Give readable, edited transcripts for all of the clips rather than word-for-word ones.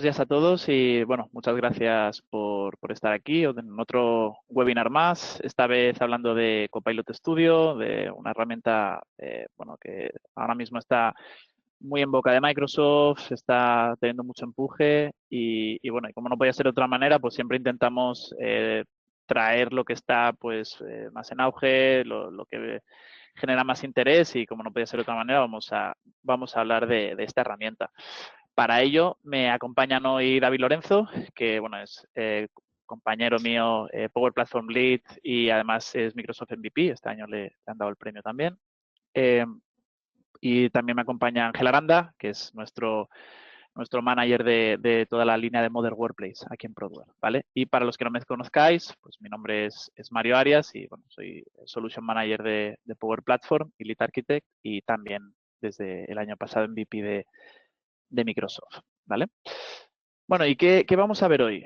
días a todos y bueno, muchas gracias por estar aquí en otro webinar más, esta vez hablando de Copilot Studio, de una herramienta bueno, que ahora mismo está muy en boca de Microsoft, está teniendo mucho empuje y bueno, y como no podía ser de otra manera, pues siempre intentamos traer lo que está pues más en auge, lo que genera más interés y como no podía ser de otra manera, vamos a hablar de esta herramienta. Para ello me acompañan hoy David Lorenzo, que bueno, es compañero mío, Power Platform Lead y además es Microsoft MVP. Este año le han dado el premio también. Y también me acompaña Ángel Aranda, que es nuestro manager de toda la línea de Modern Workplace aquí en Prodware, ¿vale? Y para los que no me conozcáis, pues mi nombre es Mario Arias y bueno, soy Solution Manager de Power Platform y Lead Architect y también desde el año pasado MVP de Microsoft, ¿vale? Bueno, ¿y qué vamos a ver hoy?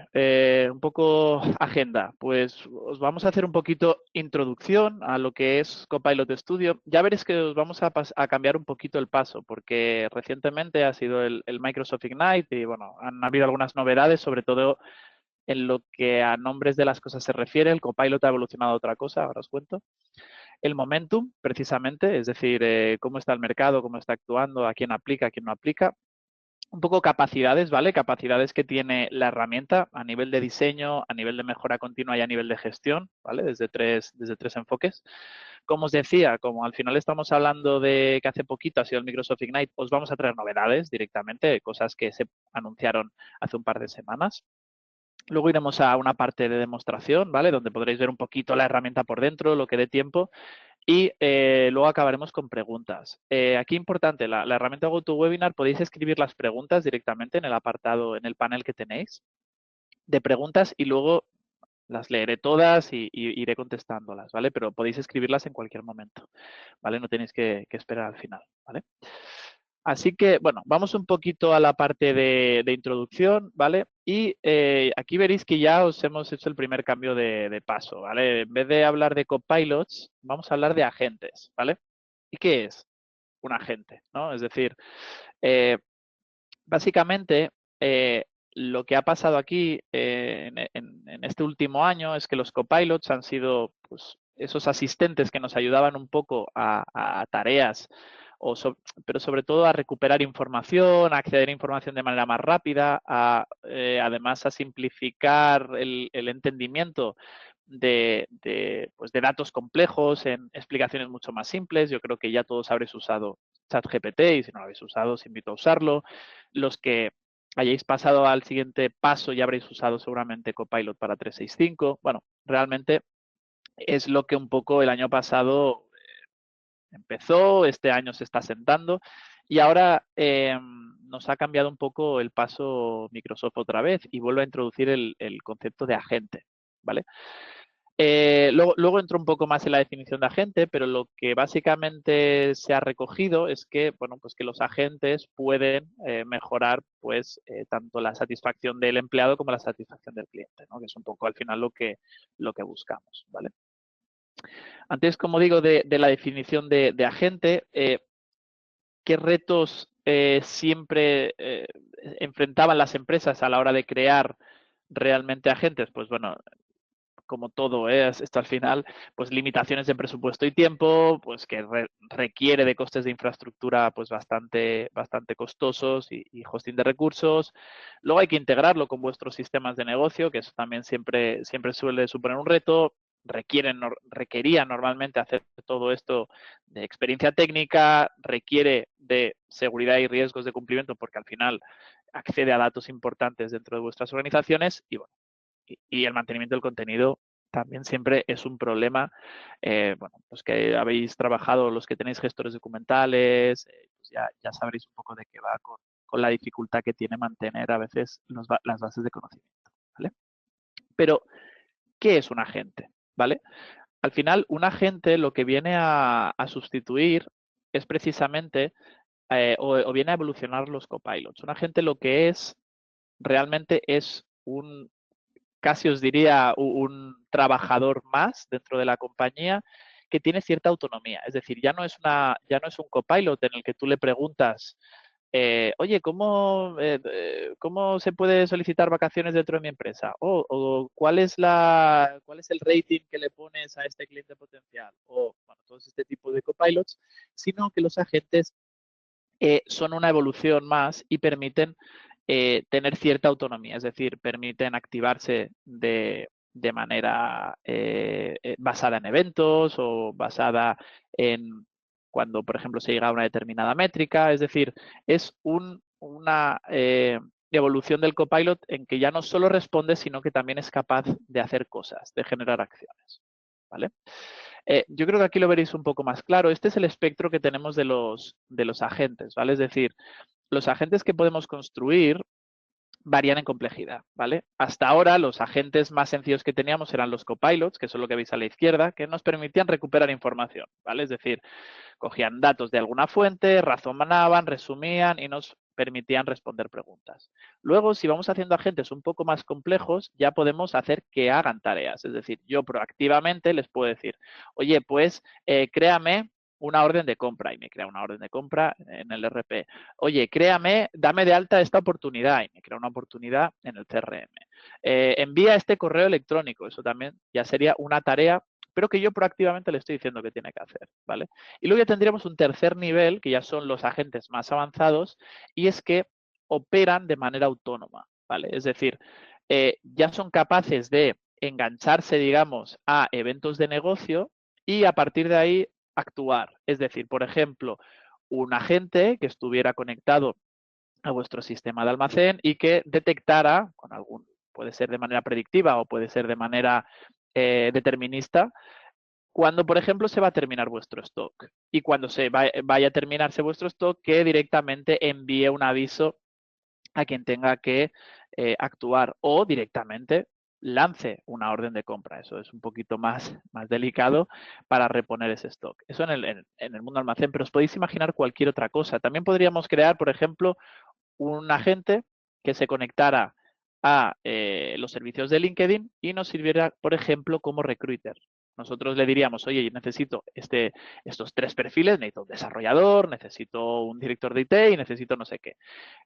Un poco agenda. Pues os vamos a hacer un poquito introducción a lo que es Copilot Studio. Ya veréis que os vamos a cambiar un poquito el paso, porque recientemente ha sido el Microsoft Ignite y bueno, han habido algunas novedades, sobre todo en lo que a nombres de las cosas se refiere. El Copilot ha evolucionado a otra cosa, ahora os cuento. El momentum, precisamente, es decir, cómo está el mercado, cómo está actuando, a quién aplica, a quién no aplica. Un poco capacidades, ¿vale? Capacidades que tiene la herramienta a nivel de diseño, a nivel de mejora continua y a nivel de gestión, ¿vale? Desde tres enfoques. Como os decía, como al final estamos hablando de que hace poquito ha sido el Microsoft Ignite, os vamos a traer novedades directamente, cosas que se anunciaron hace un par de semanas. Luego iremos a una parte de demostración, ¿vale? Donde podréis ver un poquito la herramienta por dentro, lo que dé tiempo. Y luego acabaremos con preguntas. Aquí importante, la herramienta GoToWebinar, podéis escribir las preguntas directamente en el apartado, en el panel que tenéis de preguntas y luego las leeré todas y iré contestándolas, ¿vale? Pero podéis escribirlas en cualquier momento, ¿vale? No tenéis que esperar al final, ¿vale? Así que, bueno, vamos un poquito a la parte de introducción, ¿vale? Y aquí veréis que ya os hemos hecho el primer cambio de paso, ¿vale? En vez de hablar de copilots, vamos a hablar de agentes, ¿vale? ¿Y qué es un agente? ¿No? Es decir, básicamente, lo que ha pasado aquí en este último año es que los copilots han sido pues, esos asistentes que nos ayudaban un poco a tareas, pero sobre todo a recuperar información, a acceder a información de manera más rápida, además a simplificar el entendimiento pues de datos complejos en explicaciones mucho más simples. Yo creo que ya todos habréis usado ChatGPT y si no lo habéis usado os invito a usarlo. Los que hayáis pasado al siguiente paso ya habréis usado seguramente Copilot para 365. Bueno, realmente es lo que un poco el año pasado empezó, este año se está sentando y ahora nos ha cambiado un poco el paso Microsoft otra vez y vuelve a introducir el concepto de agente, ¿vale? Luego entro un poco más en la definición de agente, pero lo que básicamente se ha recogido es que, bueno, pues que los agentes pueden mejorar, pues, tanto la satisfacción del empleado como la satisfacción del cliente, ¿no? Que es un poco al final lo que buscamos, ¿vale? Antes, como digo, de la definición de agente, ¿qué retos siempre enfrentaban las empresas a la hora de crear realmente agentes? Pues bueno, como todo es esto al final, pues limitaciones de presupuesto y tiempo, pues que requiere de costes de infraestructura pues bastante costosos y hosting de recursos. Luego hay que integrarlo con vuestros sistemas de negocio, que eso también siempre suele suponer un reto. Requería normalmente hacer todo esto de experiencia técnica, requiere de seguridad y riesgos de cumplimiento porque al final accede a datos importantes dentro de vuestras organizaciones y bueno, y el mantenimiento del contenido también siempre es un problema. Bueno, pues que habéis trabajado, los que tenéis gestores documentales, pues ya sabréis un poco de qué va con la dificultad que tiene mantener a veces las bases de conocimiento, ¿vale? Pero, ¿qué es un agente? ¿Vale? Al final, un agente lo que viene a sustituir es precisamente, o viene a evolucionar los copilots. Un agente lo que es, realmente es casi os diría, un trabajador más dentro de la compañía que tiene cierta autonomía. Es decir, ya no es un copilot en el que tú le preguntas Oye, ¿cómo se puede solicitar vacaciones dentro de mi empresa? O ¿cuál es el rating que le pones a este cliente potencial? O, bueno, todo este tipo de copilots, sino que los agentes son una evolución más y permiten tener cierta autonomía, es decir, permiten activarse de manera basada en eventos o basada en cuando, por ejemplo, se llega a una determinada métrica. Es decir, es una evolución del copilot en que ya no solo responde, sino que también es capaz de hacer cosas, de generar acciones. ¿Vale? Yo creo que aquí lo veréis un poco más claro. Este es el espectro que tenemos de los agentes, ¿vale? Es decir, los agentes que podemos construir varían en complejidad, ¿vale? Hasta ahora los agentes más sencillos que teníamos eran los copilots, que son lo que veis a la izquierda, que nos permitían recuperar información, ¿vale? Es decir, cogían datos de alguna fuente, razonaban, resumían y nos permitían responder preguntas. Luego, si vamos haciendo agentes un poco más complejos, ya podemos hacer que hagan tareas. Es decir, yo proactivamente les puedo decir, oye, pues créame una orden de compra y me crea una orden de compra en el RP. Oye, créame, dame de alta esta oportunidad y me crea una oportunidad en el CRM. Envía este correo electrónico, eso también ya sería una tarea, pero que yo proactivamente le estoy diciendo que tiene que hacer, ¿vale? Y luego ya tendríamos un tercer nivel, que ya son los agentes más avanzados, y es que operan de manera autónoma, ¿vale? Es decir, ya son capaces de engancharse, digamos, a eventos de negocio y a partir de ahí actuar. Es decir, por ejemplo, un agente que estuviera conectado a vuestro sistema de almacén y que detectara, con algún, puede ser de manera predictiva o puede ser de manera determinista, cuando, por ejemplo, se va a terminar vuestro stock y cuando vaya a terminarse vuestro stock, que directamente envíe un aviso a quien tenga que actuar o directamente lance una orden de compra. Eso es un poquito más delicado para reponer ese stock. Eso en el mundo almacén, pero os podéis imaginar cualquier otra cosa. También podríamos crear, por ejemplo, un agente que se conectara a los servicios de LinkedIn y nos sirviera, por ejemplo, como recruiter. Nosotros le diríamos, oye, necesito estos 3 perfiles, necesito un desarrollador, necesito un director de IT y necesito no sé qué.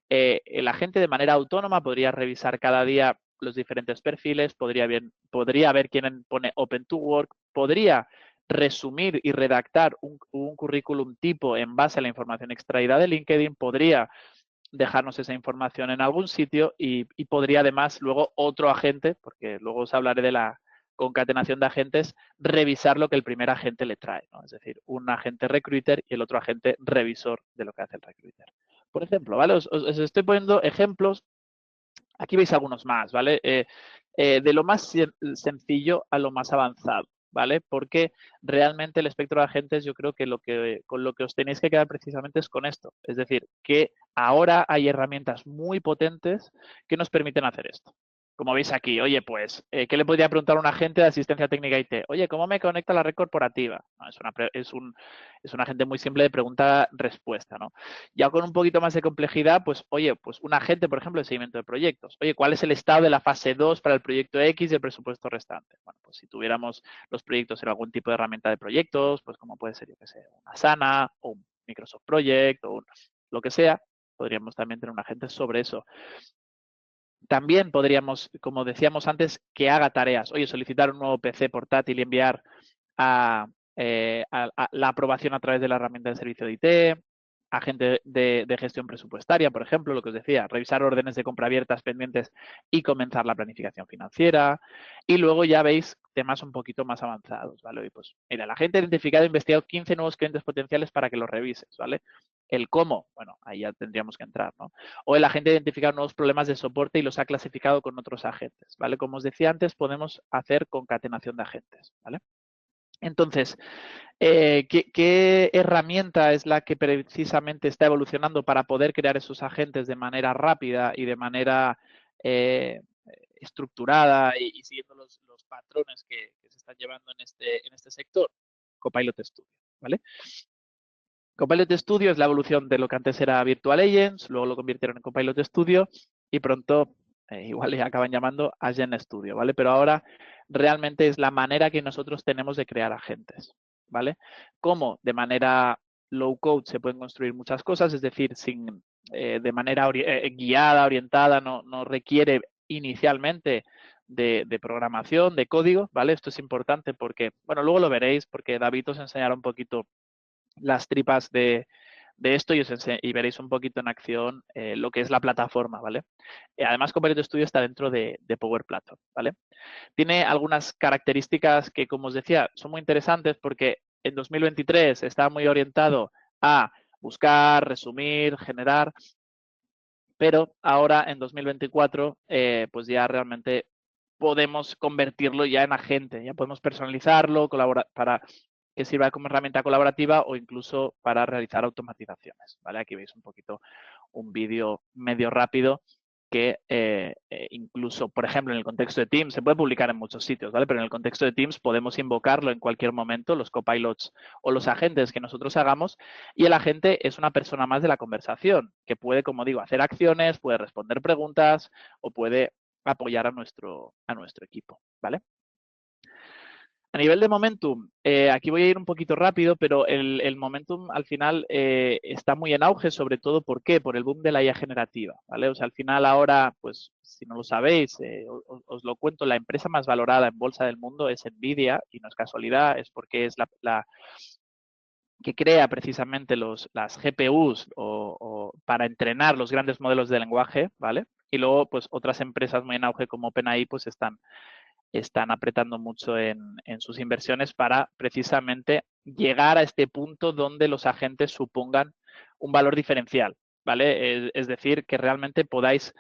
El agente de manera autónoma podría revisar cada día los diferentes perfiles, podría ver quién pone Open to Work, podría resumir y redactar un currículum tipo en base a la información extraída de LinkedIn, podría dejarnos esa información en algún sitio y podría además luego otro agente, porque luego os hablaré de la concatenación de agentes, revisar lo que el primer agente le trae, ¿no? Es decir, un agente recruiter y el otro agente revisor de lo que hace el recruiter. Por ejemplo, ¿vale? Os estoy poniendo ejemplos. Aquí veis algunos más, ¿vale? De lo más sencillo a lo más avanzado, ¿vale? Porque realmente el espectro de agentes yo creo que con lo que os tenéis que quedar precisamente es con esto. Es decir, que ahora hay herramientas muy potentes que nos permiten hacer esto. Como veis aquí, oye, pues, ¿qué le podría preguntar a un agente de asistencia técnica IT? Oye, ¿cómo me conecta la red corporativa? No, es un agente muy simple de pregunta-respuesta, ¿no? Ya con un poquito más de complejidad, pues, oye, pues un agente, por ejemplo, de seguimiento de proyectos. Oye, ¿cuál es el estado de la fase 2 para el proyecto X y el presupuesto restante? Bueno, pues si tuviéramos los proyectos en algún tipo de herramienta de proyectos, pues como puede ser, yo que sé, una Asana o un Microsoft Project o lo que sea, podríamos también tener un agente sobre eso. También podríamos, como decíamos antes, que haga tareas. Oye, solicitar un nuevo PC portátil y enviar a, a la aprobación a través de la herramienta de servicio de IT, agente de gestión presupuestaria, por ejemplo, lo que os decía, revisar órdenes de compra abiertas pendientes y comenzar la planificación financiera. Y luego ya veis temas un poquito más avanzados, ¿vale? Y pues, mira, la gente ha identificado e investigado 15 nuevos clientes potenciales para que los revises, ¿vale? El cómo, bueno, ahí ya tendríamos que entrar, ¿no? O el agente ha identificado nuevos problemas de soporte y los ha clasificado con otros agentes, ¿vale? Como os decía antes, podemos hacer concatenación de agentes, ¿vale? Entonces, ¿qué herramienta es la que precisamente está evolucionando para poder crear esos agentes de manera rápida y de manera estructurada y siguiendo los patrones que se están llevando en este sector? Copilot Studio, ¿vale? Copilot Studio es la evolución de lo que antes era Virtual Agents, luego lo convirtieron en Copilot Studio y pronto igual le acaban llamando Agent Studio, ¿vale? Pero ahora realmente es la manera que nosotros tenemos de crear agentes, ¿vale? Cómo de manera low code se pueden construir muchas cosas, es decir, sin de manera guiada, orientada, no requiere inicialmente de programación, de código, ¿vale? Esto es importante porque, bueno, luego lo veréis porque David os enseñará un poquito las tripas de esto y veréis un poquito en acción lo que es la plataforma, ¿vale? Además, Copilot Studio está dentro de Power Platform, ¿vale? Tiene algunas características que, como os decía, son muy interesantes porque en 2023 está muy orientado a buscar, resumir, generar, pero ahora en 2024 pues ya realmente podemos convertirlo ya en agente, ya podemos personalizarlo para que sirva como herramienta colaborativa o incluso para realizar automatizaciones, ¿vale? Aquí veis un poquito un vídeo medio rápido que incluso, por ejemplo, en el contexto de Teams, se puede publicar en muchos sitios, ¿vale? Pero en el contexto de Teams podemos invocarlo en cualquier momento, los copilots o los agentes que nosotros hagamos, y el agente es una persona más de la conversación, que puede, como digo, hacer acciones, puede responder preguntas o puede apoyar a nuestro equipo, ¿vale? A nivel de momentum, aquí voy a ir un poquito rápido, pero el momentum al final está muy en auge, sobre todo, ¿por qué? Por el boom de la IA generativa, ¿vale? O sea, al final ahora, pues, si no lo sabéis, os lo cuento, la empresa más valorada en bolsa del mundo es Nvidia, y no es casualidad, es porque es la que crea precisamente las GPUs para entrenar los grandes modelos de lenguaje, ¿vale? Y luego, pues, otras empresas muy en auge como OpenAI, pues, están apretando mucho en sus inversiones para precisamente llegar a este punto donde los agentes supongan un valor diferencial, ¿vale? Es decir, que realmente podáis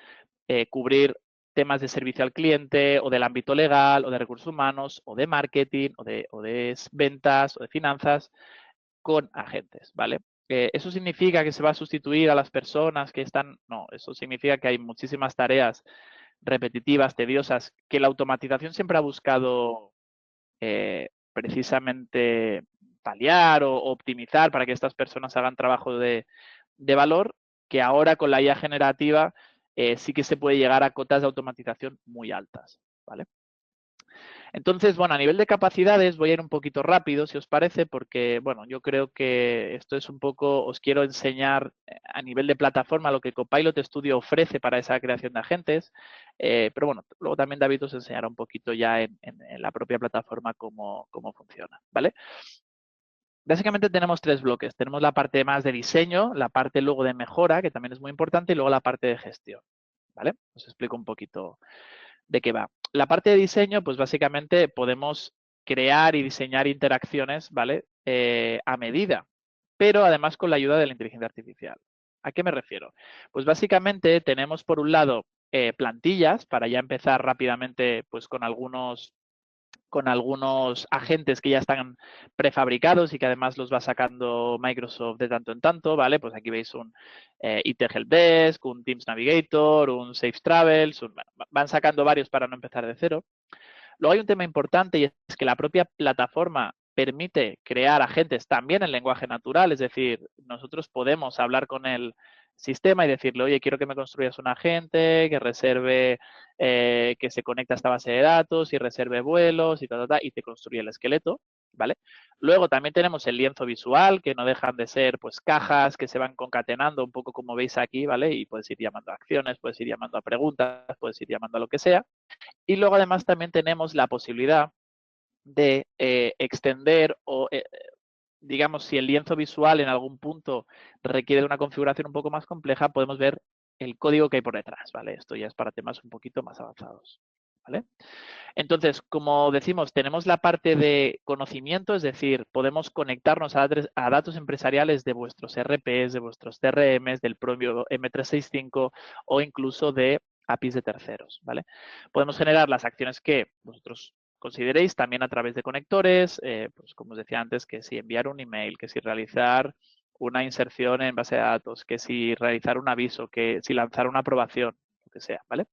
cubrir temas de servicio al cliente o del ámbito legal o de recursos humanos o de marketing o de ventas o de finanzas con agentes, ¿vale? ¿Eso significa que se va a sustituir a las personas que están? No, eso significa que hay muchísimas tareas repetitivas, tediosas, que la automatización siempre ha buscado precisamente paliar o optimizar para que estas personas hagan trabajo de valor, que ahora con la IA generativa sí que se puede llegar a cotas de automatización muy altas, ¿vale? Entonces, bueno, a nivel de capacidades voy a ir un poquito rápido, si os parece, porque, bueno, yo creo que esto es un poco, os quiero enseñar a nivel de plataforma lo que Copilot Studio ofrece para esa creación de agentes, pero bueno, luego también David os enseñará un poquito ya en la propia plataforma cómo funciona, ¿vale? Básicamente tenemos tres bloques. Tenemos la parte más de diseño, la parte luego de mejora, que también es muy importante, y luego la parte de gestión, ¿vale? Os explico un poquito de qué va. La parte de diseño, pues básicamente podemos crear y diseñar interacciones, ¿vale? A medida, pero además con la ayuda de la inteligencia artificial. ¿A qué me refiero? Pues básicamente tenemos por un lado plantillas para ya empezar rápidamente pues con algunos agentes que ya están prefabricados y que además los va sacando Microsoft de tanto en tanto, ¿vale? Pues aquí veis un IT Helpdesk, un Teams Navigator, un Safe Travels, bueno, van sacando varios para no empezar de cero. Luego hay un tema importante y es que la propia plataforma permite crear agentes también en lenguaje natural, es decir, nosotros podemos hablar con el sistema y decirle, oye, quiero que me construyas un agente que reserve, que se conecte a esta base de datos y reserve vuelos y y te construye el esqueleto, ¿vale? Luego también tenemos el lienzo visual, que no dejan de ser pues cajas que se van concatenando un poco como veis aquí, ¿vale? Y puedes ir llamando a acciones, puedes ir llamando a preguntas, puedes ir llamando a lo que sea. Y luego además también tenemos la posibilidad de extender o, digamos, si el lienzo visual en algún punto requiere de una configuración un poco más compleja, podemos ver el código que hay por detrás, ¿vale? Esto ya es para temas un poquito más avanzados, ¿vale? Entonces, como decimos, tenemos la parte de conocimiento, es decir, podemos conectarnos a datos empresariales de vuestros RPs, de vuestros CRMs, del propio M365 o incluso de APIs de terceros, ¿vale? Podemos generar las acciones que vosotros consideréis también a través de conectores, pues como os decía antes, que si enviar un email, que si realizar una inserción en base de datos, que si realizar un aviso, que si lanzar una aprobación, lo que sea, ¿vale?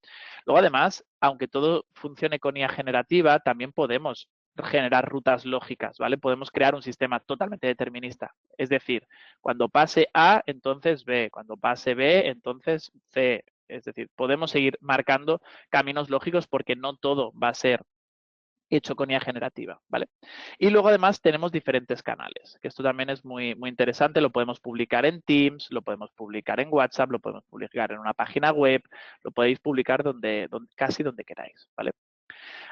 Luego, además, aunque todo funcione con IA generativa, también podemos generar rutas lógicas, ¿vale? Podemos crear un sistema totalmente determinista. Es decir, cuando pase A, entonces B. Cuando pase B, entonces C. Es decir, podemos seguir marcando caminos lógicos porque no todo va a ser hecho con IA generativa, ¿vale? Y luego además tenemos diferentes canales, que esto también es muy, muy interesante, lo podemos publicar en Teams, lo podemos publicar en WhatsApp, lo podemos publicar en una página web, lo podéis publicar casi donde queráis, ¿vale?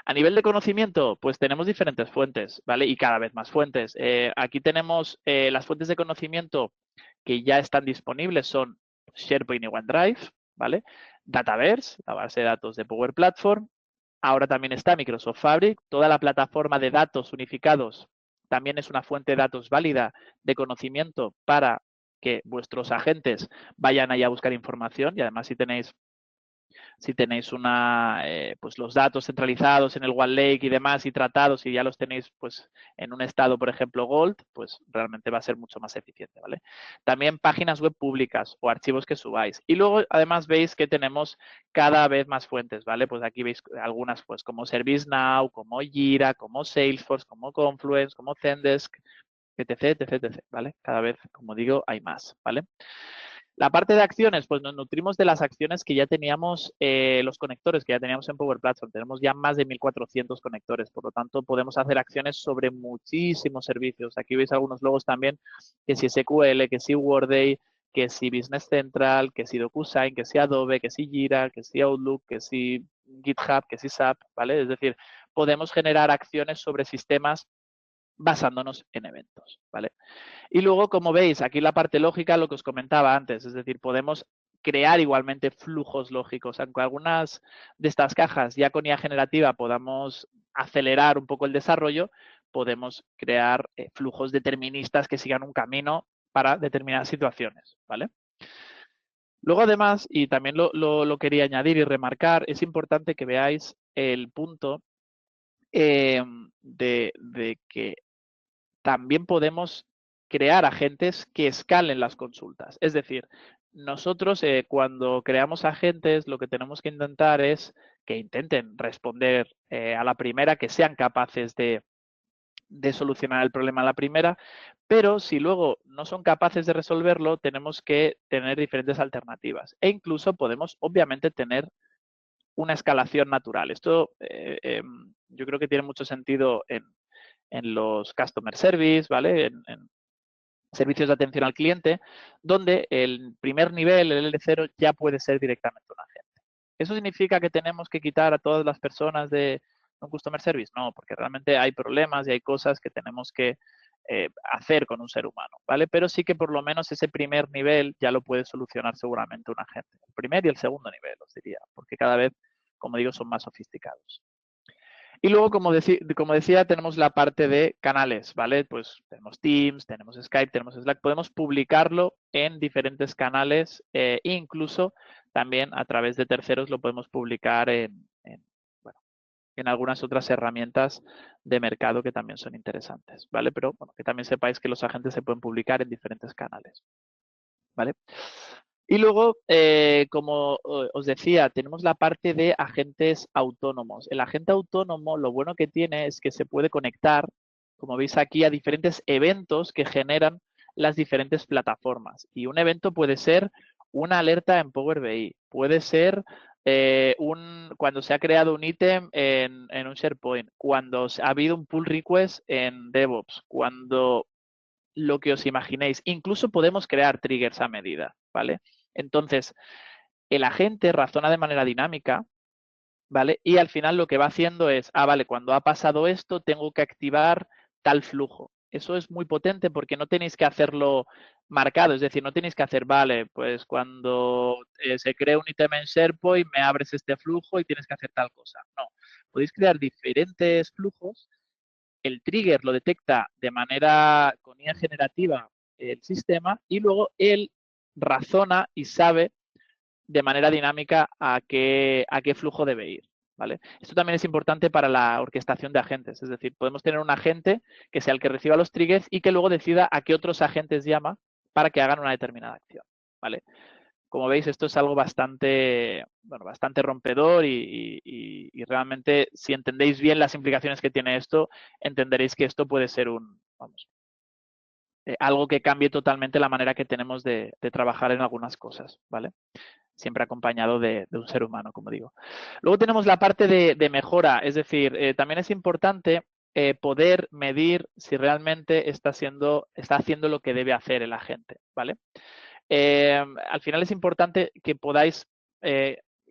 A nivel de conocimiento, pues tenemos diferentes fuentes, ¿vale? Y cada vez más fuentes. Aquí tenemos las fuentes de conocimiento que ya están disponibles, son SharePoint y OneDrive, ¿vale? Dataverse, la base de datos de Power Platform. Ahora también está Microsoft Fabric, toda la plataforma de datos unificados también es una fuente de datos válida de conocimiento para que vuestros agentes vayan allá a buscar información y además si tenéis pues los datos centralizados en el OneLake y demás y tratados y ya los tenéis pues en un estado, por ejemplo, Gold, pues realmente va a ser mucho más eficiente, ¿vale? También páginas web públicas o archivos que subáis. Y luego, además, veis que tenemos cada vez más fuentes, ¿vale? Pues aquí veis algunas, pues como ServiceNow, como Jira, como Salesforce, como Confluence, como Zendesk, etc, etc, etc, ¿vale? Cada vez, como digo, hay más, ¿vale? La parte de acciones, pues nos nutrimos de las acciones que ya teníamos, los conectores que ya teníamos en Power Platform. Tenemos ya más de 1.400 conectores, por lo tanto podemos hacer acciones sobre muchísimos servicios. Aquí veis algunos logos también, que si SQL, que si Workday, que si Business Central, que si DocuSign, que si Adobe, que si Jira, que si Outlook, que si GitHub, que si SAP, ¿vale? Es decir, podemos generar acciones sobre sistemas basándonos en eventos, ¿vale? Y luego, como veis, aquí la parte lógica, lo que os comentaba antes, es decir, podemos crear igualmente flujos lógicos, aunque algunas de estas cajas ya con IA generativa podamos acelerar un poco el desarrollo, podemos crear flujos deterministas que sigan un camino para determinadas situaciones, ¿vale? Luego, además, y también lo quería añadir y remarcar, es importante que veáis el punto de que también podemos crear agentes que escalen las consultas. Es decir, nosotros cuando creamos agentes lo que tenemos que intentar es que intenten responder a la primera, que sean capaces de solucionar el problema a la primera, pero si luego no son capaces de resolverlo, tenemos que tener diferentes alternativas. E incluso podemos, obviamente, tener una escalación natural. Esto yo creo que tiene mucho sentido en los customer service, ¿vale? En servicios de atención al cliente, donde el primer nivel, el L0, ya puede ser directamente un agente. ¿Eso significa que tenemos que quitar a todas las personas de un customer service? No, porque realmente hay problemas y hay cosas que tenemos que hacer con un ser humano, ¿vale? Pero sí que por lo menos ese primer nivel ya lo puede solucionar seguramente un agente. El primer y el segundo nivel, os diría, porque cada vez, como digo, son más sofisticados. Y luego, como decía, tenemos la parte de canales, ¿vale? Pues tenemos Teams, tenemos Skype, tenemos Slack. Podemos publicarlo en diferentes canales e incluso también a través de terceros lo podemos publicar bueno, en algunas otras herramientas de mercado que también son interesantes, ¿vale? Pero bueno, que también sepáis que los agentes se pueden publicar en diferentes canales, ¿vale? Y luego, como os decía, tenemos la parte de agentes autónomos. El agente autónomo, lo bueno que tiene es que se puede conectar, como veis aquí, a diferentes eventos que generan las diferentes plataformas. Y un evento puede ser una alerta en Power BI, puede ser cuando se ha creado un ítem en un SharePoint, cuando ha habido un pull request en DevOps, cuando lo que os imaginéis. Incluso podemos crear triggers a medida, ¿vale? Entonces, el agente razona de manera dinámica, ¿vale? Y al final lo que va haciendo es, vale, cuando ha pasado esto, tengo que activar tal flujo. Eso es muy potente porque no tenéis que hacerlo marcado, es decir, no tenéis que hacer, vale, pues cuando se cree un ítem en SharePoint, me abres este flujo y tienes que hacer tal cosa. No, podéis crear diferentes flujos, el trigger lo detecta de manera con IA generativa el sistema y luego él razona y sabe de manera dinámica a qué flujo debe ir, ¿vale? Esto también es importante para la orquestación de agentes, es decir, podemos tener un agente que sea el que reciba los triggers y que luego decida a qué otros agentes llama para que hagan una determinada acción, ¿vale? Como veis, esto es algo bastante, bueno, bastante rompedor y realmente si entendéis bien las implicaciones que tiene esto, entenderéis que esto puede ser algo que cambie totalmente la manera que tenemos de trabajar en algunas cosas, ¿vale? siempre acompañado de un ser humano, como digo. Luego tenemos la parte de mejora, es decir, también es importante poder medir si realmente está haciendo lo que debe hacer el agente, ¿vale? Al final es importante que podáis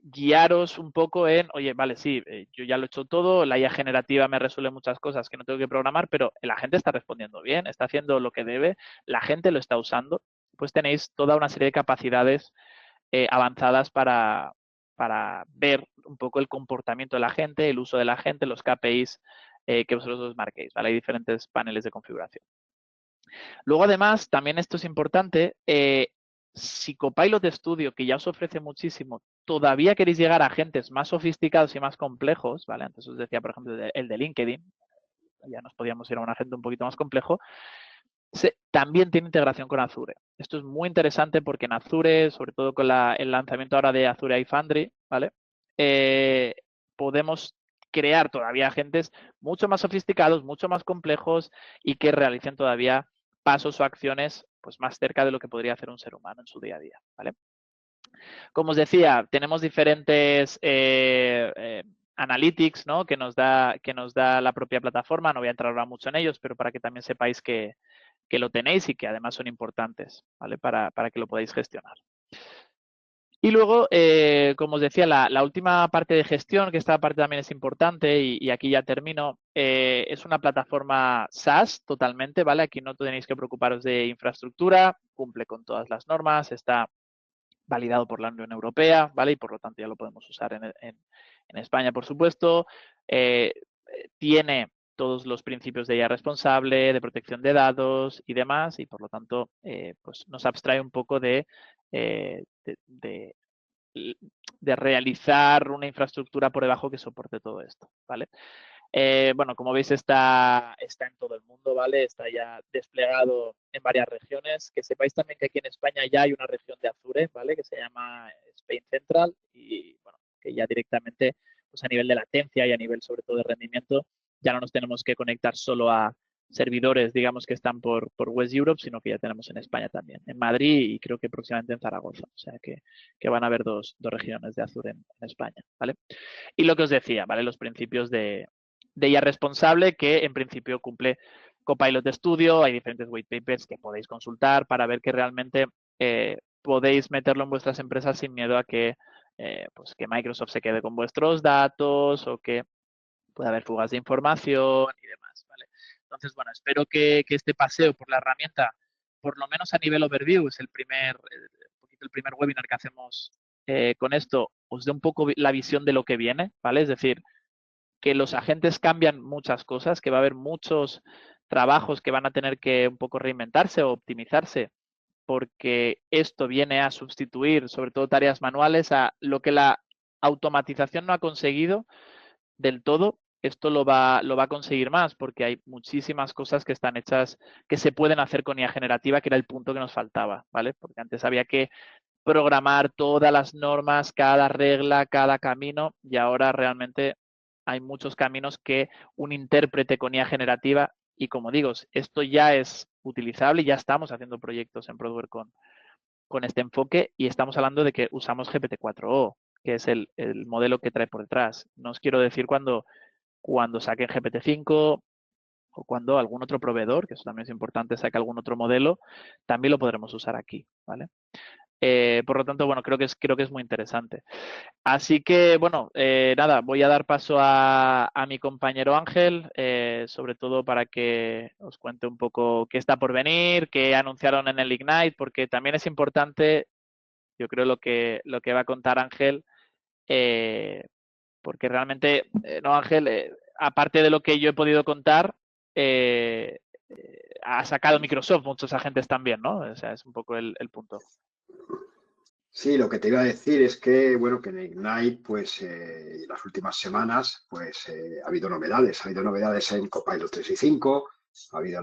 guiaros un poco en, oye, vale, sí, yo ya lo he hecho todo, la IA generativa me resuelve muchas cosas que no tengo que programar, pero la gente está respondiendo bien, está haciendo lo que debe, la gente lo está usando, pues tenéis toda una serie de capacidades avanzadas para ver un poco el comportamiento de la gente, el uso de la gente, los KPIs que vosotros os marquéis, ¿vale? Hay diferentes paneles de configuración. Luego, además, también esto es importante, si Copilot Studio, que ya os ofrece muchísimo, todavía queréis llegar a agentes más sofisticados y más complejos, ¿vale? Antes os decía, por ejemplo, el de LinkedIn, ya nos podíamos ir a un agente un poquito más complejo, también tiene integración con Azure. Esto es muy interesante porque en Azure, sobre todo con el lanzamiento ahora de Azure iFoundry, ¿vale? Podemos crear todavía agentes mucho más sofisticados, mucho más complejos y que realicen todavía pasos o acciones pues, más cerca de lo que podría hacer un ser humano en su día a día, ¿vale? Como os decía, tenemos diferentes analytics, ¿no? que nos da la propia plataforma. No voy a entrar ahora mucho en ellos, pero para que también sepáis que lo tenéis y que además son importantes, ¿vale? Para que lo podáis gestionar. Y luego, como os decía, la última parte de gestión, que esta parte también es importante y aquí ya termino, es una plataforma SaaS totalmente, ¿vale? Aquí no tenéis que preocuparos de infraestructura, cumple con todas las normas, está validado por la Unión Europea, ¿vale? Y por lo tanto ya lo podemos usar en España, por supuesto. Tiene todos los principios de IA responsable, de protección de datos y demás, y por lo tanto pues nos abstrae un poco de realizar una infraestructura por debajo que soporte todo esto, ¿vale? Bueno, como veis está en todo el mundo, ¿vale? Está ya desplegado en varias regiones. Que sepáis también que aquí en España ya hay una región de Azure, ¿vale? Que se llama Spain Central y, bueno, que ya directamente, pues a nivel de latencia y a nivel sobre todo de rendimiento, ya no nos tenemos que conectar solo a servidores, digamos, que están por West Europe, sino que ya tenemos en España también, en Madrid y creo que próximamente en Zaragoza. O sea que van a haber dos regiones de Azure en España, ¿vale? Y lo que os decía, ¿vale? Los principios de IA responsable que en principio cumple Copilot Studio. Hay diferentes white papers que podéis consultar para ver que realmente podéis meterlo en vuestras empresas sin miedo a pues que Microsoft se quede con vuestros datos o que pueda haber fugas de información y demás, ¿vale? Entonces, bueno, espero que este paseo por la herramienta, por lo menos a nivel overview, es el primer webinar que hacemos con esto, os dé un poco la visión de lo que viene, ¿vale? Es decir, que los agentes cambian muchas cosas, que va a haber muchos trabajos que van a tener que un poco reinventarse o optimizarse, porque esto viene a sustituir sobre todo tareas manuales, a lo que la automatización no ha conseguido del todo. Esto lo va a conseguir más porque hay muchísimas cosas que están hechas, que se pueden hacer con IA generativa, que era el punto que nos faltaba, ¿vale? Porque antes había que programar todas las normas, cada regla, cada camino, y ahora realmente hay muchos caminos que un intérprete con IA generativa, y como digo, esto ya es utilizable y ya estamos haciendo proyectos en Prodware con este enfoque y estamos hablando de que usamos GPT-4o, que es el modelo que trae por detrás. No os quiero decir cuando saquen GPT-5 o cuando algún otro proveedor, que eso también es importante, saque algún otro modelo, también lo podremos usar aquí, ¿vale? Por lo tanto, bueno, creo que es muy interesante. Así que, bueno, nada, voy a dar paso a mi compañero Ángel, sobre todo para que os cuente un poco qué está por venir, qué anunciaron en el Ignite, porque también es importante, yo creo, lo que va a contar Ángel, porque realmente, no, Ángel, aparte de lo que yo he podido contar, ha sacado Microsoft muchos agentes también, ¿no? O sea, es un poco el punto. Sí, lo que te iba a decir es que, bueno, que en Ignite, pues, las últimas semanas, pues, ha habido novedades. Ha habido novedades en Copilot 3.5, ha habido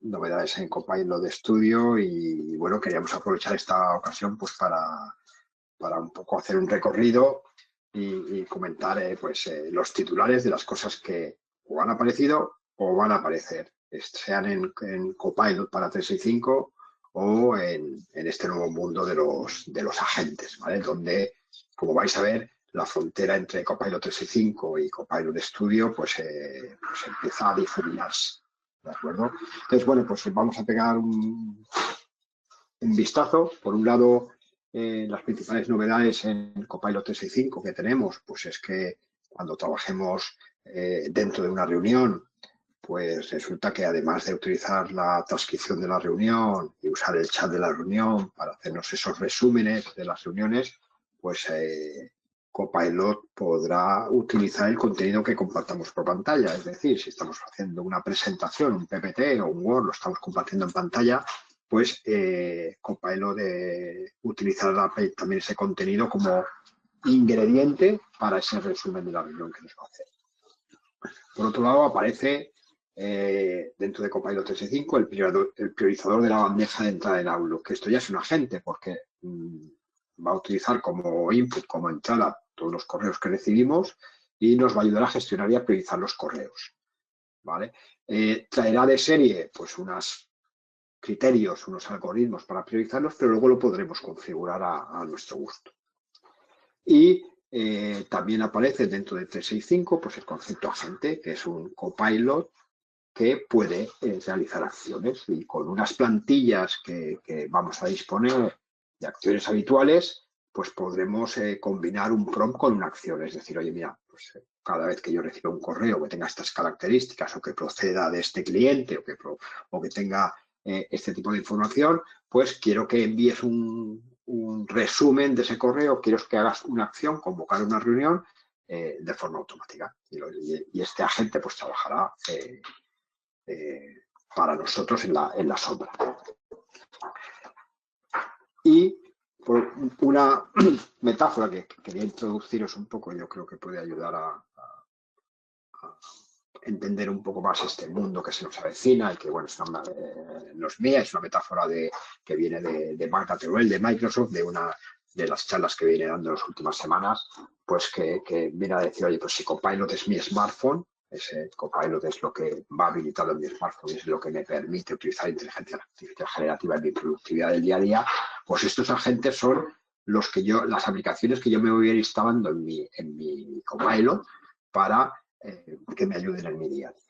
novedades en Copilot Studio y, bueno, queríamos aprovechar esta ocasión, pues, para un poco hacer un recorrido y comentar, pues, los titulares de las cosas que o han aparecido o van a aparecer, sean en Copilot para 3.5 o en este nuevo mundo de los agentes, ¿vale? Donde, como vais a ver, la frontera entre Copilot 365 y Copilot Studio pues empieza a difuminarse, ¿de acuerdo? Entonces, bueno, pues vamos a pegar un vistazo. Por un lado, las principales novedades en Copilot 365 que tenemos, pues es que cuando trabajemos dentro de una reunión, pues resulta que además de utilizar la transcripción de la reunión y usar el chat de la reunión para hacernos esos resúmenes de las reuniones, pues Copilot podrá utilizar el contenido que compartamos por pantalla. Es decir, si estamos haciendo una presentación, un PPT o un Word, lo estamos compartiendo en pantalla, pues Copilot utilizará también ese contenido como ingrediente para ese resumen de la reunión que nos va a hacer. Por otro lado, aparece dentro de Copilot 365 el priorizador de la bandeja de entrada en Outlook, que esto ya es un agente porque va a utilizar como input, como entrada, todos los correos que recibimos y nos va a ayudar a gestionar y a priorizar los correos, ¿vale? Traerá de serie pues unos criterios, unos algoritmos para priorizarlos, pero luego lo podremos configurar a nuestro gusto. Y también aparece dentro de 365 pues el concepto agente, que es un copilot que puede realizar acciones, y con unas plantillas que vamos a disponer de acciones habituales, pues podremos combinar un prompt con una acción. Es decir, oye, mira, pues cada vez que yo reciba un correo que tenga estas características o que proceda de este cliente o que tenga este tipo de información, pues quiero que envíes un resumen de ese correo, quiero que hagas una acción, convocar una reunión de forma automática. Y este agente pues trabajará para nosotros en la sombra. Y por una metáfora que quería introduciros un poco, yo creo que puede ayudar a entender un poco más este mundo que se nos avecina y que, bueno, no es mía, es una metáfora que viene de Marta Teruel, de Microsoft, de las charlas que viene dando en las últimas semanas, pues que viene a decir, oye, pues si Copilot es mi smartphone, ese Copilot es lo que va habilitado en mi smartphone, es lo que me permite utilizar inteligencia artificial generativa en mi productividad del día a día, pues estos agentes son las aplicaciones que yo me voy a ir instalando en mi Copilot para que me ayuden en mi día a día.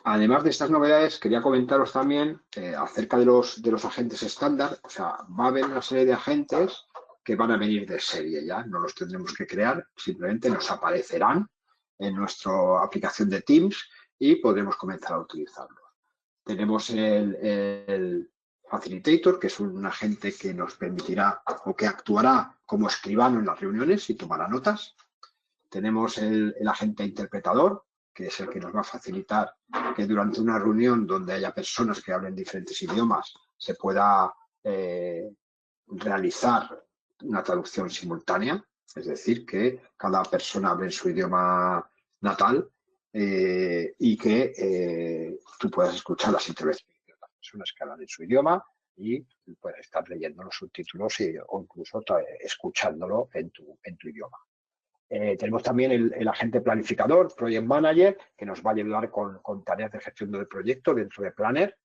Además de estas novedades, quería comentaros también acerca de los agentes estándar. O sea, va a haber una serie de agentes que van a venir de serie ya, no los tendremos que crear, simplemente nos aparecerán en nuestra aplicación de Teams y podremos comenzar a utilizarlos. Tenemos el Facilitator, que es un agente que nos permitirá o que actuará como escribano en las reuniones y tomará notas. Tenemos el agente interpretador, que es el que nos va a facilitar que durante una reunión donde haya personas que hablen diferentes idiomas se pueda realizar una traducción simultánea, es decir, que cada persona hable en su idioma natal y que tú puedas escuchar las intervenciones de las personas que hablan en su idioma y puedes estar leyendo los subtítulos o incluso escuchándolo en tu idioma. Tenemos también el agente planificador, Project Manager, que nos va a ayudar con tareas de gestión del proyecto dentro de Planner.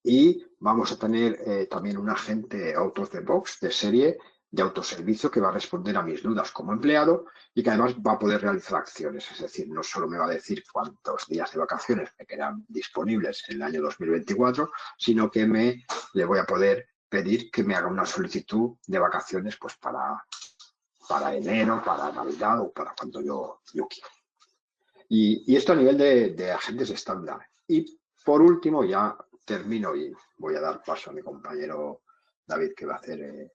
Y vamos a tener también un agente out of the box de serie de autoservicio que va a responder a mis dudas como empleado y que además va a poder realizar acciones. Es decir, no solo me va a decir cuántos días de vacaciones me quedan disponibles en el año 2024, sino que le voy a poder pedir que me haga una solicitud de vacaciones pues para enero, para Navidad o para cuando yo quiera. Y esto a nivel de agentes estándar. Y por último, ya termino y voy a dar paso a mi compañero David, que va a hacer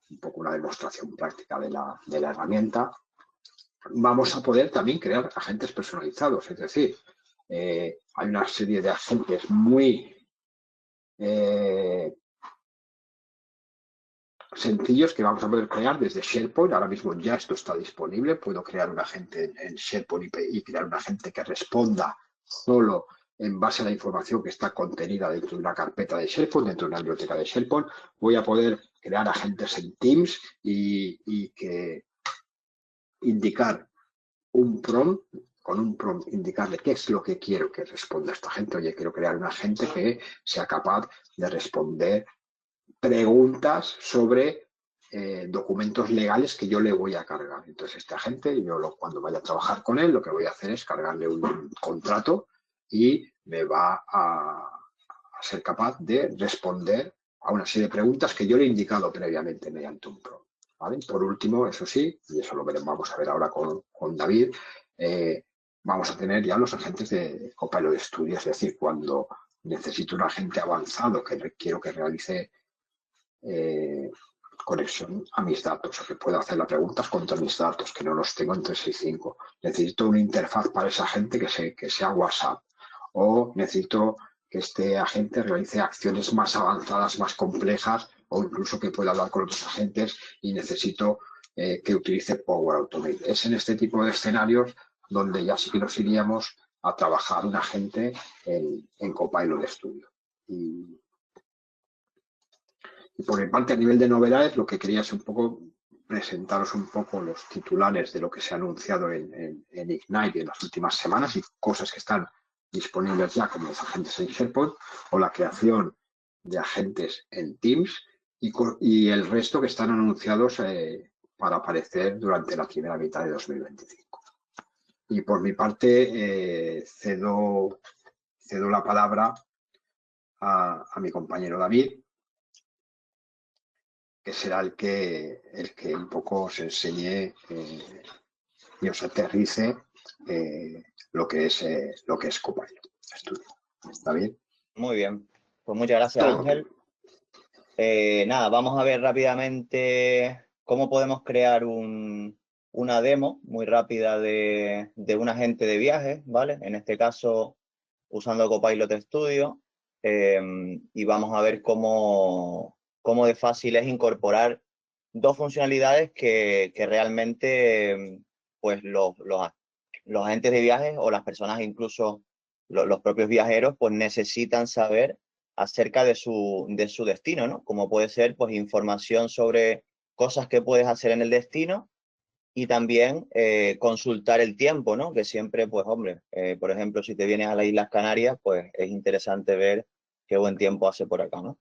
un poco una demostración práctica de la herramienta. Vamos a poder también crear agentes personalizados, es decir, hay una serie de agentes muy sencillos que vamos a poder crear desde SharePoint. Ahora mismo ya esto está disponible. Puedo crear un agente en SharePoint y crear un agente que responda solo en base a la información que está contenida dentro de una carpeta de SharePoint, dentro de una biblioteca de SharePoint. Voy a poder crear agentes en Teams y que indicar un prompt con un prompt, indicarle qué es lo que quiero que responda esta gente. Oye, quiero crear una gente que sea capaz de responder preguntas sobre documentos legales que yo le voy a cargar. Entonces, esta gente, cuando vaya a trabajar con él, lo que voy a hacer es cargarle un contrato y me va a ser capaz de responder a una serie de preguntas que yo le he indicado previamente mediante un prompt. ¿Vale? Por último, eso sí, y eso lo veremos, vamos a ver ahora con David, vamos a tener ya los agentes de Copilot Studio, es decir, cuando necesito un agente avanzado que quiero que realice conexión a mis datos, o que pueda hacer las preguntas contra mis datos, que no los tengo en 365. Necesito una interfaz para esa gente que sea WhatsApp, o necesito que este agente realice acciones más avanzadas, más complejas, o incluso que pueda hablar con otros agentes y necesito que utilice Power Automate. Es en este tipo de escenarios donde ya sí que nos iríamos a trabajar un agente en Copilot Studio. Y por mi parte, a nivel de novedades, lo que quería es un poco presentaros un poco los titulares de lo que se ha anunciado en Ignite en las últimas semanas y cosas que están disponibles ya, como los agentes en SharePoint o la creación de agentes en Teams y el resto que están anunciados para aparecer durante la primera mitad de 2025. Y por mi parte, cedo la palabra a mi compañero David, que será el que un poco os enseñe y os aterrice lo que es Copilot Studio. ¿Está bien? Muy bien. Pues muchas gracias, Todo. Ángel. Nada, vamos a ver rápidamente cómo podemos crear una demo muy rápida de un agente de viajes, ¿vale? En este caso, usando Copilot Studio. Y vamos a ver cómo de fácil es incorporar dos funcionalidades que realmente pues los agentes de viajes o las personas, incluso los propios viajeros, pues necesitan saber acerca de su destino, ¿no? Como puede ser, pues, información sobre cosas que puedes hacer en el destino y también consultar el tiempo, ¿no? Que siempre, pues, hombre, por ejemplo, si te vienes a las Islas Canarias, pues es interesante ver qué buen tiempo hace por acá, ¿no?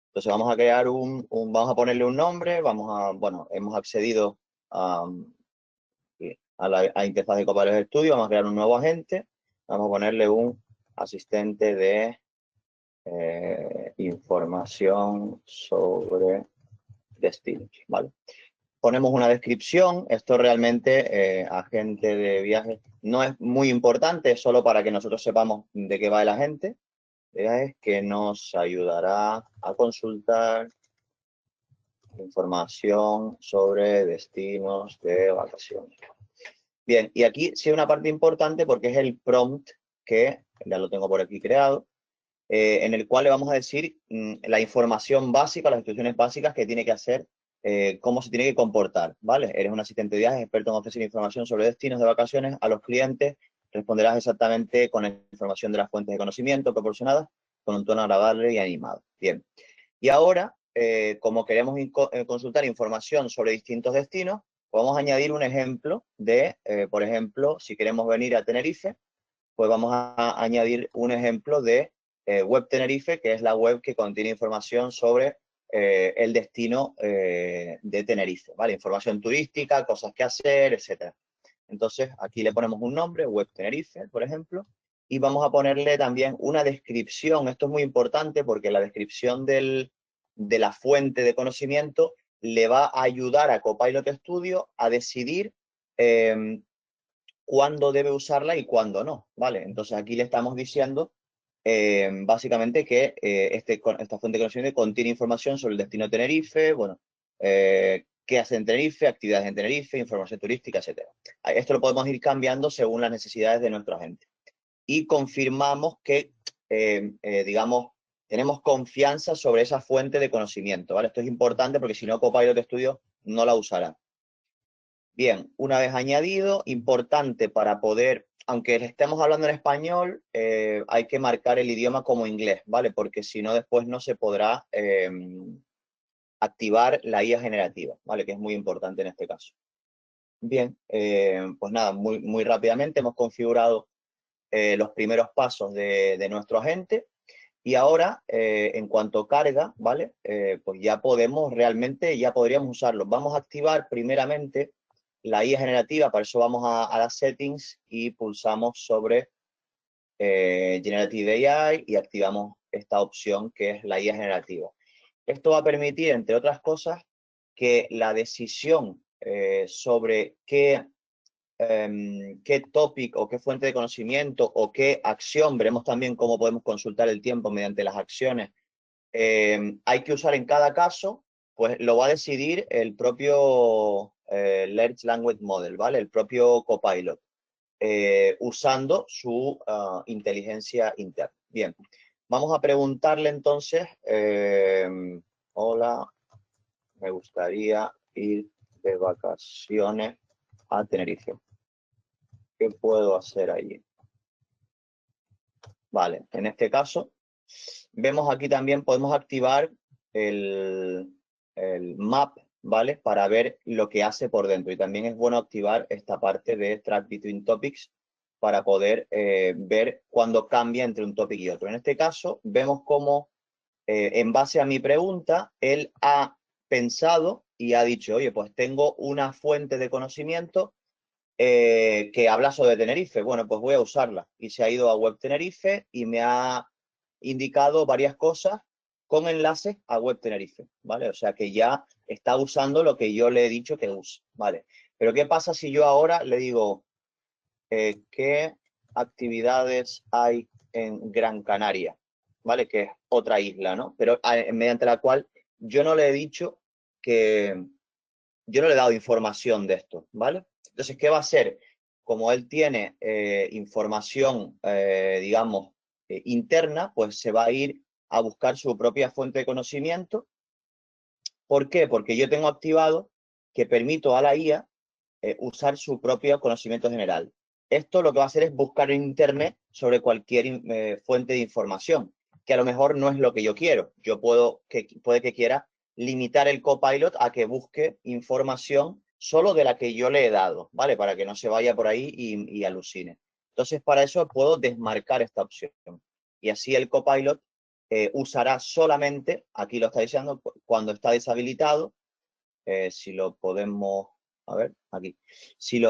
Entonces vamos a crear vamos a ponerle un nombre, bueno, hemos accedido a la interfaz de Copilot Studio, vamos a crear un nuevo agente, vamos a ponerle un asistente de información sobre destinos, ¿vale? Ponemos una descripción, esto realmente, agente de viajes, no es muy importante, es solo para que nosotros sepamos de qué va el agente de viajes, que nos ayudará a consultar información sobre destinos de vacaciones. Bien, y aquí sí hay una parte importante porque es el prompt que, ya lo tengo por aquí creado, en el cual le vamos a decir la información básica, las instrucciones básicas que tiene que hacer, cómo se tiene que comportar, ¿vale? Eres un asistente de viajes, experto en ofrecer información sobre destinos de vacaciones a los clientes, responderás exactamente con la información de las fuentes de conocimiento proporcionadas, con un tono agradable y animado. Bien, y ahora, como queremos consultar información sobre distintos destinos, vamos a añadir un ejemplo de, por ejemplo, si queremos venir a Tenerife, pues vamos a añadir un ejemplo de Web Tenerife, que es la web que contiene información sobre el destino de Tenerife, ¿vale? Información turística, cosas que hacer, etc. Entonces, aquí le ponemos un nombre, Web Tenerife, por ejemplo, y vamos a ponerle también una descripción. Esto es muy importante porque la descripción de la fuente de conocimiento le va a ayudar a Copilot Studio a decidir cuándo debe usarla y cuándo no, ¿vale? Entonces aquí le estamos diciendo básicamente que esta fuente de conocimiento contiene información sobre el destino de Tenerife, bueno, qué hace en Tenerife, actividades en Tenerife, información turística, etc. Esto lo podemos ir cambiando según las necesidades de nuestro agente. Y confirmamos que, digamos, tenemos confianza sobre esa fuente de conocimiento, ¿vale? Esto es importante porque si no, Copilot Studio no la usará. Bien, una vez añadido, importante para poder, aunque estemos hablando en español, hay que marcar el idioma como inglés, ¿vale? Porque si no, después no se podrá activar la IA generativa, ¿vale? Que es muy importante en este caso. Bien, pues nada, muy rápidamente hemos configurado los primeros pasos de nuestro agente y ahora, en cuanto carga, ¿vale? Pues ya podríamos usarlo. Vamos a activar primeramente la IA generativa, para eso vamos a las settings y pulsamos sobre Generative AI y activamos esta opción que es la IA generativa. Esto va a permitir, entre otras cosas, que la decisión sobre qué topic o qué fuente de conocimiento o qué acción, veremos también cómo podemos consultar el tiempo mediante las acciones, hay que usar en cada caso, pues lo va a decidir el propio Large Language Model, ¿vale? El propio Copilot, usando su inteligencia interna. Bien, vamos a preguntarle entonces, hola, me gustaría ir de vacaciones a Tenerife. ¿Qué puedo hacer allí? Vale, en este caso, vemos aquí también, podemos activar el map, ¿vale? Para ver lo que hace por dentro. Y también es bueno activar esta parte de Track Between Topics para poder ver cuando cambia entre un topic y otro. En este caso, vemos cómo, en base a mi pregunta, él ha pensado y ha dicho, oye, pues tengo una fuente de conocimiento que habla sobre Tenerife. Bueno, pues voy a usarla. Y se ha ido a Web Tenerife y me ha indicado varias cosas con enlaces a Web Tenerife, ¿vale? O sea que ya está usando lo que yo le he dicho que use, ¿vale? Pero ¿qué pasa si yo ahora le digo qué actividades hay en Gran Canaria? ¿Vale? Que es otra isla, ¿no? Pero mediante la cual yo no le he dicho que... Yo no le he dado información de esto, ¿vale? Entonces, ¿qué va a hacer? Como él tiene información, digamos, interna, pues se va a ir a buscar su propia fuente de conocimiento. ¿Por qué? Porque yo tengo activado que permito a la IA usar su propio conocimiento general. Esto lo que va a hacer es buscar en Internet sobre cualquier fuente de información, que a lo mejor no es lo que yo quiero. Yo puede que quiera limitar el Copilot a que busque información solo de la que yo le he dado, ¿vale? Para que no se vaya por ahí y alucine. Entonces, para eso puedo desmarcar esta opción. Y así el Copilot usará solamente, aquí lo está diciendo, cuando está deshabilitado, si lo podemos, a ver, aquí.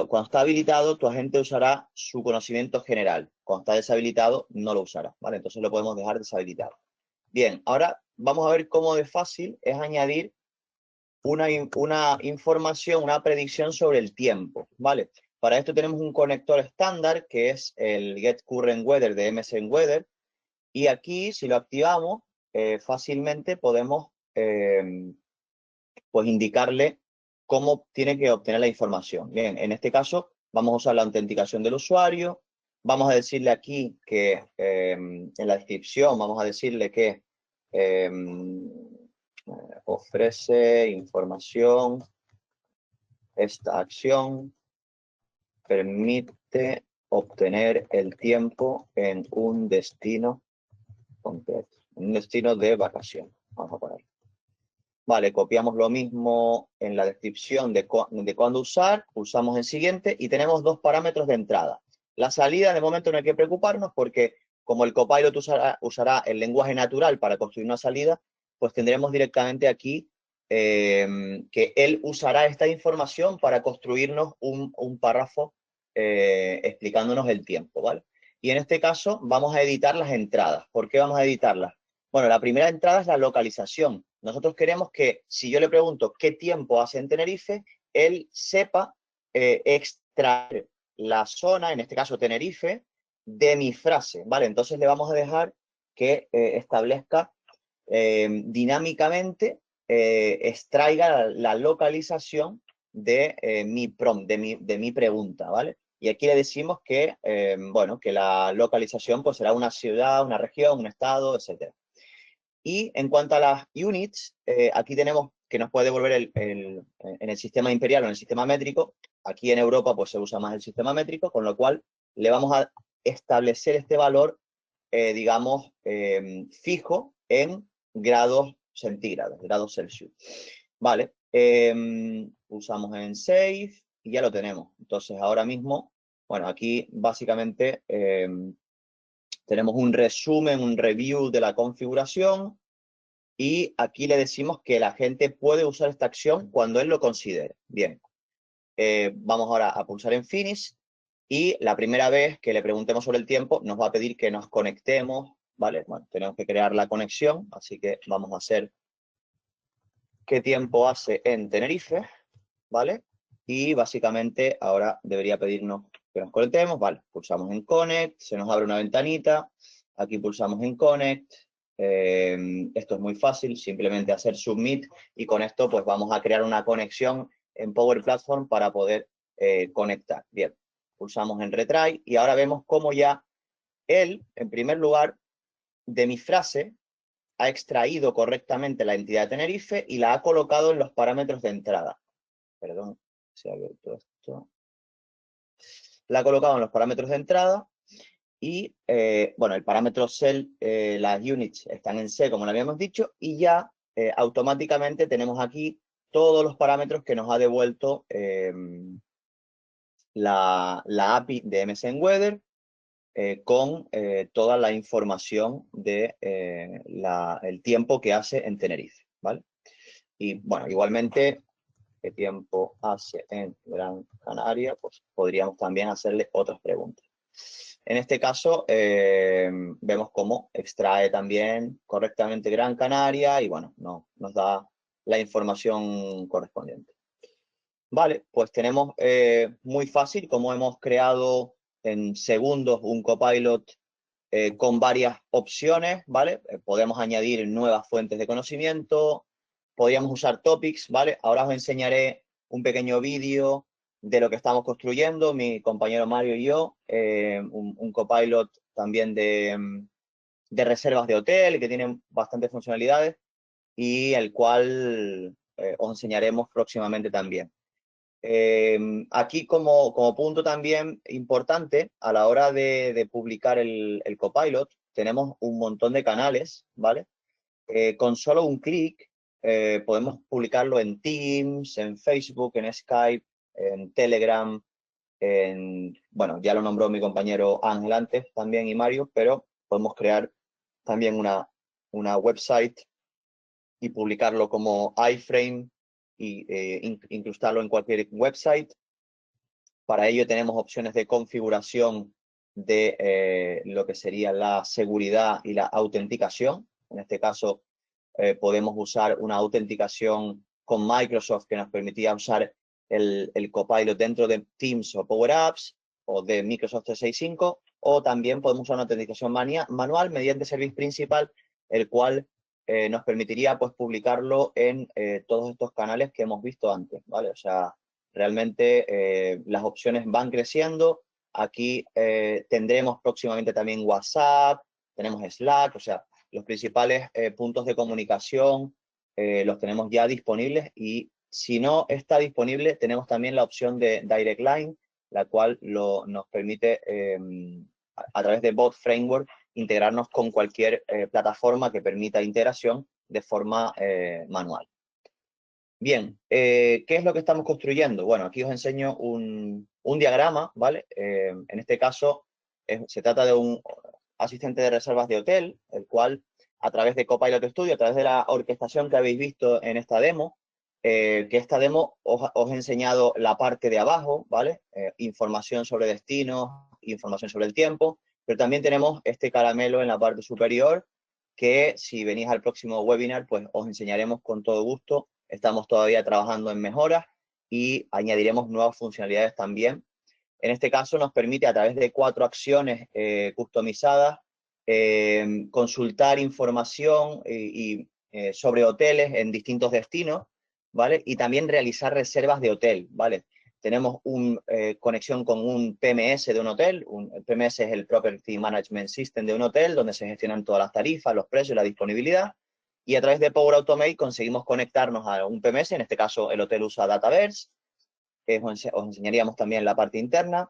Cuando está habilitado, tu agente usará su conocimiento general. Cuando está deshabilitado, no lo usará, ¿vale? Entonces lo podemos dejar deshabilitado. Bien, ahora vamos a ver cómo de fácil es añadir una información, una predicción sobre el tiempo, ¿vale? Para esto tenemos un conector estándar que es el Get Current Weather de MSN Weather. Y aquí, si lo activamos, fácilmente podemos pues indicarle cómo tiene que obtener la información. Bien, en este caso vamos a usar la autenticación del usuario. Vamos a decirle aquí que en la descripción vamos a decirle que ofrece información, esta acción permite obtener el tiempo en un destino concreto, un destino de vacación. Vamos a poner. Vale, copiamos lo mismo en la descripción de cuándo usar, pulsamos en siguiente y tenemos dos parámetros de entrada. La salida, de momento no hay que preocuparnos porque como el Copilot usará el lenguaje natural para construir una salida, pues tendremos directamente aquí que él usará esta información para construirnos un párrafo explicándonos el tiempo, ¿vale? Y en este caso vamos a editar las entradas. ¿Por qué vamos a editarlas? Bueno, la primera entrada es la localización. Nosotros queremos que, si yo le pregunto qué tiempo hace en Tenerife, él sepa extraer la zona, en este caso Tenerife, de mi frase, ¿vale? Entonces le vamos a dejar que establezca dinámicamente, extraiga la localización de mi prompt, de mi pregunta, ¿vale? Y aquí le decimos que, bueno, que la localización pues será una ciudad, una región, un estado, etcétera. Y en cuanto a las units, aquí tenemos que nos puede devolver en el sistema imperial o en el sistema métrico. Aquí en Europa pues se usa más el sistema métrico, con lo cual le vamos a establecer este valor, digamos, fijo en grados centígrados, grados Celsius. Vale, pulsamos en Save y ya lo tenemos. Entonces, ahora mismo, bueno, aquí básicamente tenemos un resumen, un review de la configuración y aquí le decimos que la gente puede usar esta acción cuando él lo considere. Bien, vamos ahora a pulsar en Finish y la primera vez que le preguntemos sobre el tiempo nos va a pedir que nos conectemos, ¿vale? Bueno, tenemos que crear la conexión, así que vamos a hacer qué tiempo hace en Tenerife, ¿vale? Y básicamente ahora debería pedirnos que nos conectemos, ¿vale? Pulsamos en Connect, se nos abre una ventanita, aquí pulsamos en Connect, esto es muy fácil, simplemente hacer Submit y con esto pues vamos a crear una conexión en Power Platform para poder conectar. Bien, pulsamos en Retry y ahora vemos cómo ya él, en primer lugar, de mi frase, ha extraído correctamente la entidad de Tenerife y la ha colocado en los parámetros de entrada. Perdón, se ha abierto esto. La ha colocado en los parámetros de entrada y, bueno, el parámetro cell, las units están en C, como lo habíamos dicho, y ya automáticamente tenemos aquí todos los parámetros que nos ha devuelto la API de MSN Weather con toda la información de el tiempo que hace en Tenerife, ¿vale? Y, bueno, igualmente, qué tiempo hace en Gran Canaria, pues podríamos también hacerle otras preguntas. En este caso, vemos cómo extrae también correctamente Gran Canaria y, bueno, nos da la información correspondiente. Vale, pues tenemos muy fácil cómo hemos creado en segundos un copilot con varias opciones, ¿vale? Podemos añadir nuevas fuentes de conocimiento, podríamos usar topics, ¿vale? Ahora os enseñaré un pequeño vídeo de lo que estamos construyendo, mi compañero Mario y yo, un copilot también de reservas de hotel que tiene bastantes funcionalidades y el cual os enseñaremos próximamente también. Aquí como punto también importante, a la hora de publicar el copilot, tenemos un montón de canales, ¿vale? Con solo un clic podemos publicarlo en Teams, en Facebook, en Skype, en Telegram, bueno, ya lo nombró mi compañero Ángel antes también y Mario, pero podemos crear también una website y publicarlo como iframe y incrustarlo en cualquier website. Para ello tenemos opciones de configuración de lo que sería la seguridad y la autenticación. En este caso podemos usar una autenticación con Microsoft que nos permitía usar el Copilot dentro de Teams o Power Apps o de Microsoft 365, o también podemos usar una autenticación manual mediante Service Principal, el cual nos permitiría pues publicarlo en todos estos canales que hemos visto antes, ¿vale? O sea, realmente las opciones van creciendo. Aquí tendremos próximamente también WhatsApp, tenemos Slack, o sea, los principales puntos de comunicación los tenemos ya disponibles y si no está disponible, tenemos también la opción de Direct Line, la cual nos permite a través de Bot Framework integrarnos con cualquier plataforma que permita integración de forma manual. Bien, ¿qué es lo que estamos construyendo? Bueno, aquí os enseño un diagrama, ¿vale? En este caso se trata de un asistente de reservas de hotel, el cual a través de Copilot Studio, a través de la orquestación que habéis visto en esta demo, que esta demo os he enseñado la parte de abajo, ¿vale? Información sobre destinos, información sobre el tiempo, pero también tenemos este caramelo en la parte superior que si venís al próximo webinar, pues os enseñaremos con todo gusto. Estamos todavía trabajando en mejoras y añadiremos nuevas funcionalidades también. En este caso nos permite a través de 4 acciones customizadas consultar información sobre hoteles en distintos destinos, ¿vale? Y también realizar reservas de hotel, ¿vale? Tenemos una conexión con un PMS de un hotel. El PMS es el Property Management System de un hotel, donde se gestionan todas las tarifas, los precios, la disponibilidad. Y a través de Power Automate conseguimos conectarnos a un PMS, en este caso el hotel usa Dataverse, os enseñaríamos también la parte interna,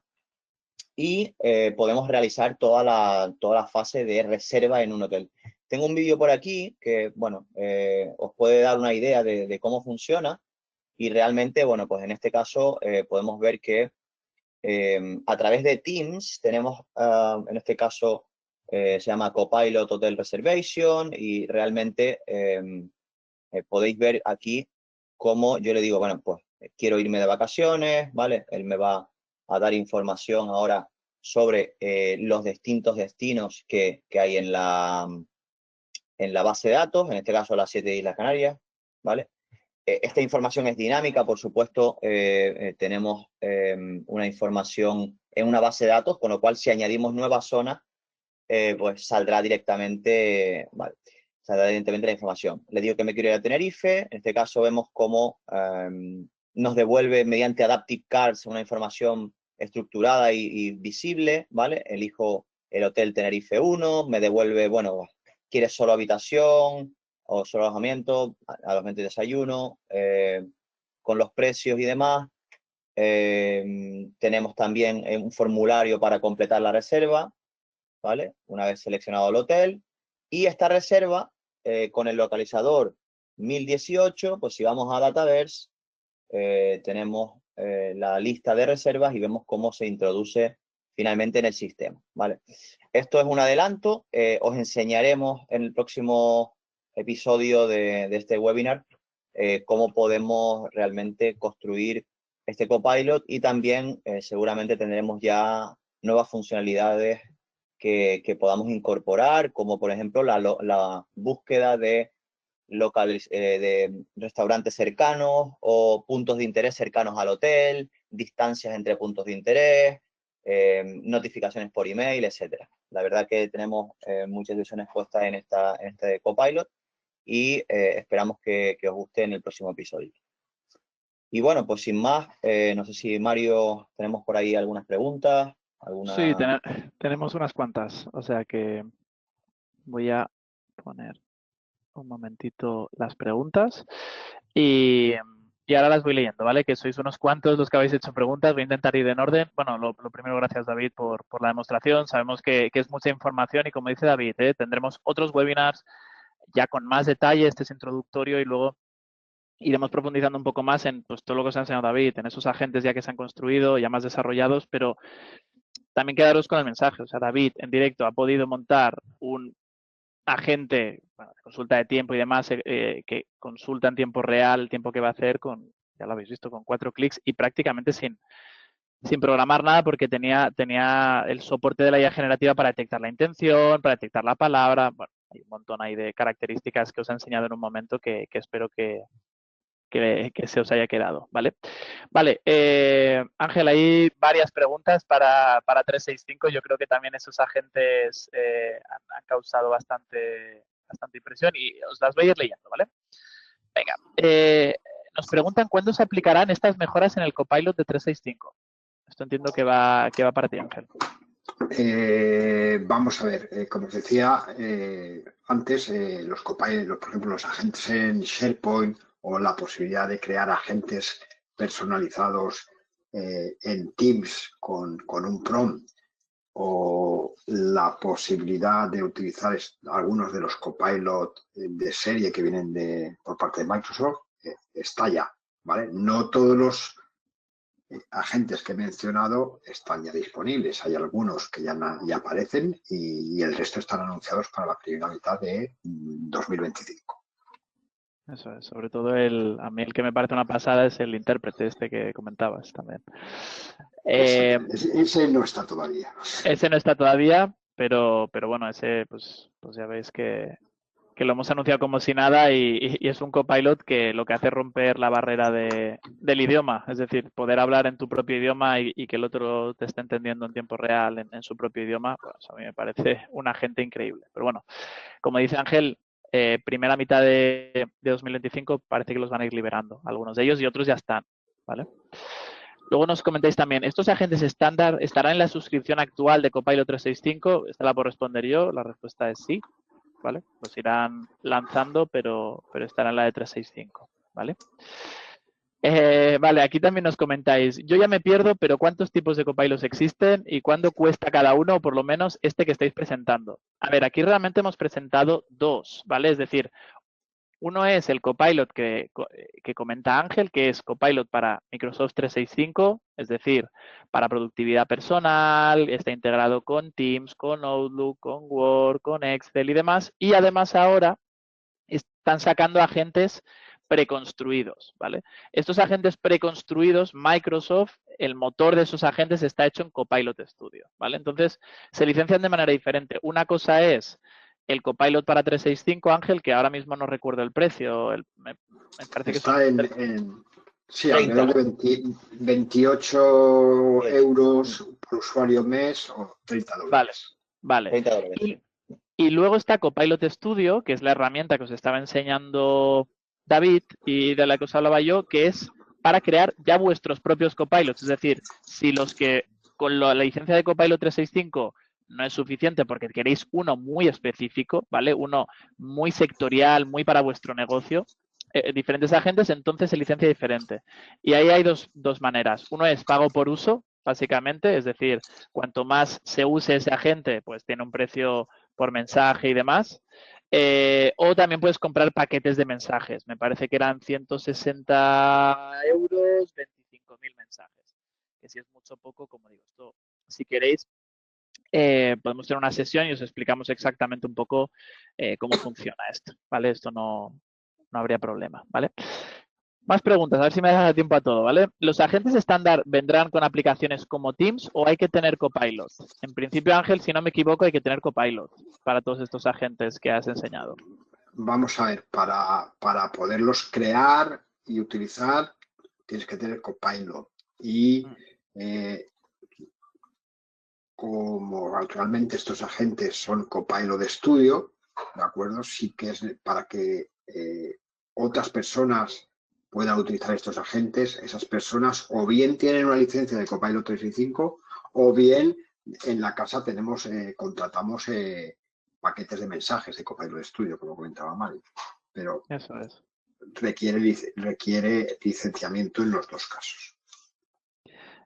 y podemos realizar toda la fase de reserva en un hotel. Tengo un vídeo por aquí que, bueno, os puede dar una idea de cómo funciona. y realmente, bueno, pues en este caso podemos ver que a través de Teams tenemos, en este caso, se llama Copilot Hotel Reservation, y realmente podéis ver aquí cómo yo le digo, bueno, pues quiero irme de vacaciones, ¿vale? Él me va a dar información ahora sobre los distintos destinos que hay en la base de datos, en este caso las 7 Islas Canarias, ¿vale? Esta información es dinámica, por supuesto, tenemos una información en una base de datos, con lo cual si añadimos nuevas zonas, pues saldrá directamente, vale, saldrá directamente la información. Le digo que me quiero ir a Tenerife, en este caso vemos cómo nos devuelve mediante Adaptive Cards una información estructurada y visible, ¿vale? Elijo el Hotel Tenerife 1, me devuelve, bueno, ¿quieres solo habitación o solo alojamiento y desayuno? Con los precios y demás. Tenemos también un formulario para completar la reserva, ¿vale? Una vez seleccionado el hotel. Y esta reserva, con el localizador 1018, pues si vamos a Dataverse, tenemos la lista de reservas y vemos cómo se introduce finalmente en el sistema, ¿vale? Esto es un adelanto. Os enseñaremos en el próximo episodio de este webinar cómo podemos realmente construir este Copilot, y también seguramente tendremos ya nuevas funcionalidades que podamos incorporar, como por ejemplo la búsqueda de de restaurantes cercanos o puntos de interés cercanos al hotel, distancias entre puntos de interés, notificaciones por email, etcétera. La verdad que tenemos muchas ilusiones puestas en este Copilot, y esperamos que os guste en el próximo episodio. Y bueno, pues sin más, no sé si Mario, tenemos por ahí algunas preguntas. Sí, tenemos unas cuantas, o sea que voy a poner un momentito las preguntas y ahora las voy leyendo, ¿vale? Que sois unos cuantos los que habéis hecho preguntas, voy a intentar ir en orden. Bueno, lo primero, gracias David por la demostración, sabemos que es mucha información y como dice David, tendremos otros webinars ya con más detalle, este es introductorio y luego iremos profundizando un poco más en pues, todo lo que os ha enseñado David, en esos agentes ya que se han construido, ya más desarrollados, pero también quedaros con el mensaje. O sea, David en directo ha podido montar un agente, bueno, de consulta de tiempo y demás, que consulta en tiempo real el tiempo que va a hacer con, ya lo habéis visto, con 4 clics y prácticamente sin programar nada, porque tenía el soporte de la IA generativa para detectar la intención, para detectar la palabra. Bueno, hay un montón ahí de características que os ha enseñado en un momento que espero que se os haya quedado, ¿vale? Vale, Ángel, hay varias preguntas para 365. Yo creo que también esos agentes han causado bastante impresión y os las voy a ir leyendo, ¿vale? Venga, nos preguntan cuándo se aplicarán estas mejoras en el Copilot de 365. Esto entiendo que va para ti, Ángel. Vamos a ver, como os decía antes, los Copilot, por ejemplo, los agentes en SharePoint, o la posibilidad de crear agentes personalizados en Teams con un prompt, o la posibilidad de utilizar algunos de los Copilot de serie que vienen por parte de Microsoft, está ya, ¿vale? No todos los agentes que he mencionado están ya disponibles. Hay algunos que ya aparecen y el resto están anunciados para la primera mitad de 2025. Eso es, sobre todo a mí el que me parece una pasada es el intérprete este que comentabas también. Ese no está todavía. Ese no está todavía, pero bueno, ese pues ya veis que lo hemos anunciado como si nada y es un Copilot que lo que hace es romper la barrera del idioma, es decir, poder hablar en tu propio idioma y que el otro te esté entendiendo en tiempo real en su propio idioma, pues a mí me parece un agente increíble. Pero bueno, como dice Ángel, primera mitad de 2025 parece que los van a ir liberando, algunos de ellos, y otros ya están, ¿vale? Luego nos comentáis también, ¿estos agentes estándar estarán en la suscripción actual de Copilot 365? Esta la puedo responder yo, la respuesta es sí, ¿vale? Los irán lanzando, pero estarán en la de 365, ¿vale? Vale, aquí también nos comentáis, yo ya me pierdo, pero ¿cuántos tipos de copilots existen y cuándo cuesta cada uno, o por lo menos este que estáis presentando? A ver, aquí realmente hemos presentado 2, ¿vale? Es decir, Uno es el Copilot que comenta Ángel, que es Copilot para Microsoft 365, es decir, para productividad personal, está integrado con Teams, con Outlook, con Word, con Excel y demás. Y además ahora están sacando agentes preconstruidos, ¿vale? Estos agentes preconstruidos, Microsoft, el motor de esos agentes está hecho en Copilot Studio, ¿vale? Entonces, se licencian de manera diferente. Una cosa es el Copilot para 365, Ángel, que ahora mismo no recuerdo el precio. Me parece que Está sí, 30. alrededor de 28 euros por usuario mes o 30 dólares. Vale. 30 dólares. Y luego está Copilot Studio, que es la herramienta que os estaba enseñando David y de la que os hablaba yo, que es para crear ya vuestros propios copilots. Es decir, si los que con la licencia de Copilot 365 no es suficiente porque queréis uno muy específico, ¿vale? Uno muy sectorial, muy para vuestro negocio, diferentes agentes, entonces se licencia diferente. Y ahí hay dos maneras. Uno es pago por uso, básicamente, es decir, cuanto más se use ese agente, pues tiene un precio por mensaje y demás. O también puedes comprar paquetes de mensajes. Me parece que eran 160 euros, 25.000 mensajes. Que si es mucho poco, como digo, esto, si queréis, podemos tener una sesión y os explicamos exactamente un poco cómo funciona esto, ¿vale? Esto no habría problema, ¿vale? Más preguntas, a ver si me dejas tiempo a todo, ¿vale? ¿Los agentes estándar vendrán con aplicaciones como Teams o hay que tener Copilot? En principio, Ángel, si no me equivoco, hay que tener Copilot para todos estos agentes que has enseñado. Vamos a ver, para poderlos crear y utilizar, tienes que tener Copilot. Y como realmente estos agentes son Copilot de Studio, ¿de acuerdo? Sí que es para que otras personas puedan utilizar estos agentes, esas personas o bien tienen una licencia de Copilot 365 o bien en la casa contratamos paquetes de mensajes de Copilot Studio, como comentaba Mari. Pero eso es. requiere licenciamiento en los dos casos.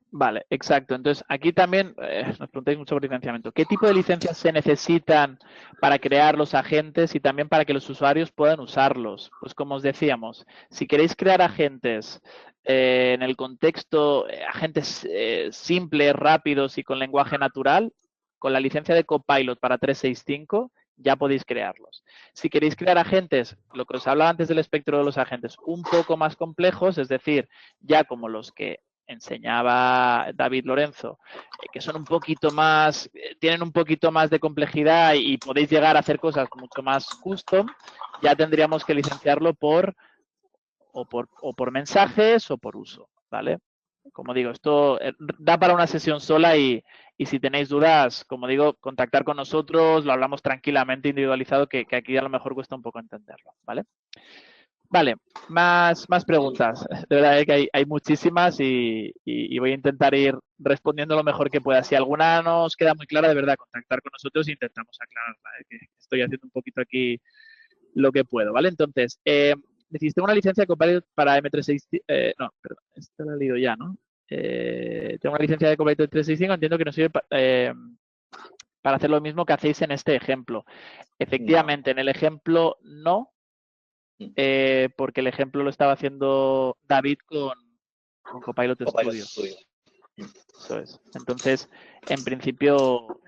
Vale, exacto. Entonces, aquí también nos preguntáis mucho por licenciamiento. ¿Qué tipo de licencias se necesitan para crear los agentes y también para que los usuarios puedan usarlos? Pues como os decíamos, si queréis crear agentes en el contexto, agentes simples, rápidos y con lenguaje natural, con la licencia de Copilot para 365 ya podéis crearlos. Si queréis crear agentes, lo que os hablaba antes del espectro de los agentes, un poco más complejos, es decir, ya como los que enseñaba David Lorenzo, que son un poquito más, tienen un poquito más de complejidad y podéis llegar a hacer cosas mucho más custom, ya tendríamos que licenciarlo por mensajes o por uso, ¿vale? Como digo, esto da para una sesión sola y si tenéis dudas, como digo, contactar con nosotros, lo hablamos tranquilamente, individualizado, que aquí a lo mejor cuesta un poco entenderlo, ¿vale? Vale, más preguntas. De verdad que hay muchísimas y voy a intentar ir respondiendo lo mejor que pueda. Si alguna nos queda muy clara, de verdad, contactar con nosotros e intentamos aclararla, que estoy haciendo un poquito aquí lo que puedo, ¿vale? Entonces, necesito una licencia de Copilot para M365. No, perdón, esta la he leído ya, ¿no? Tengo una licencia de Copilot 365, entiendo que nos sirve para hacer lo mismo que hacéis en este ejemplo. Efectivamente, en el ejemplo no, porque el ejemplo lo estaba haciendo David con Copilot Studio. Eso es. Entonces, en principio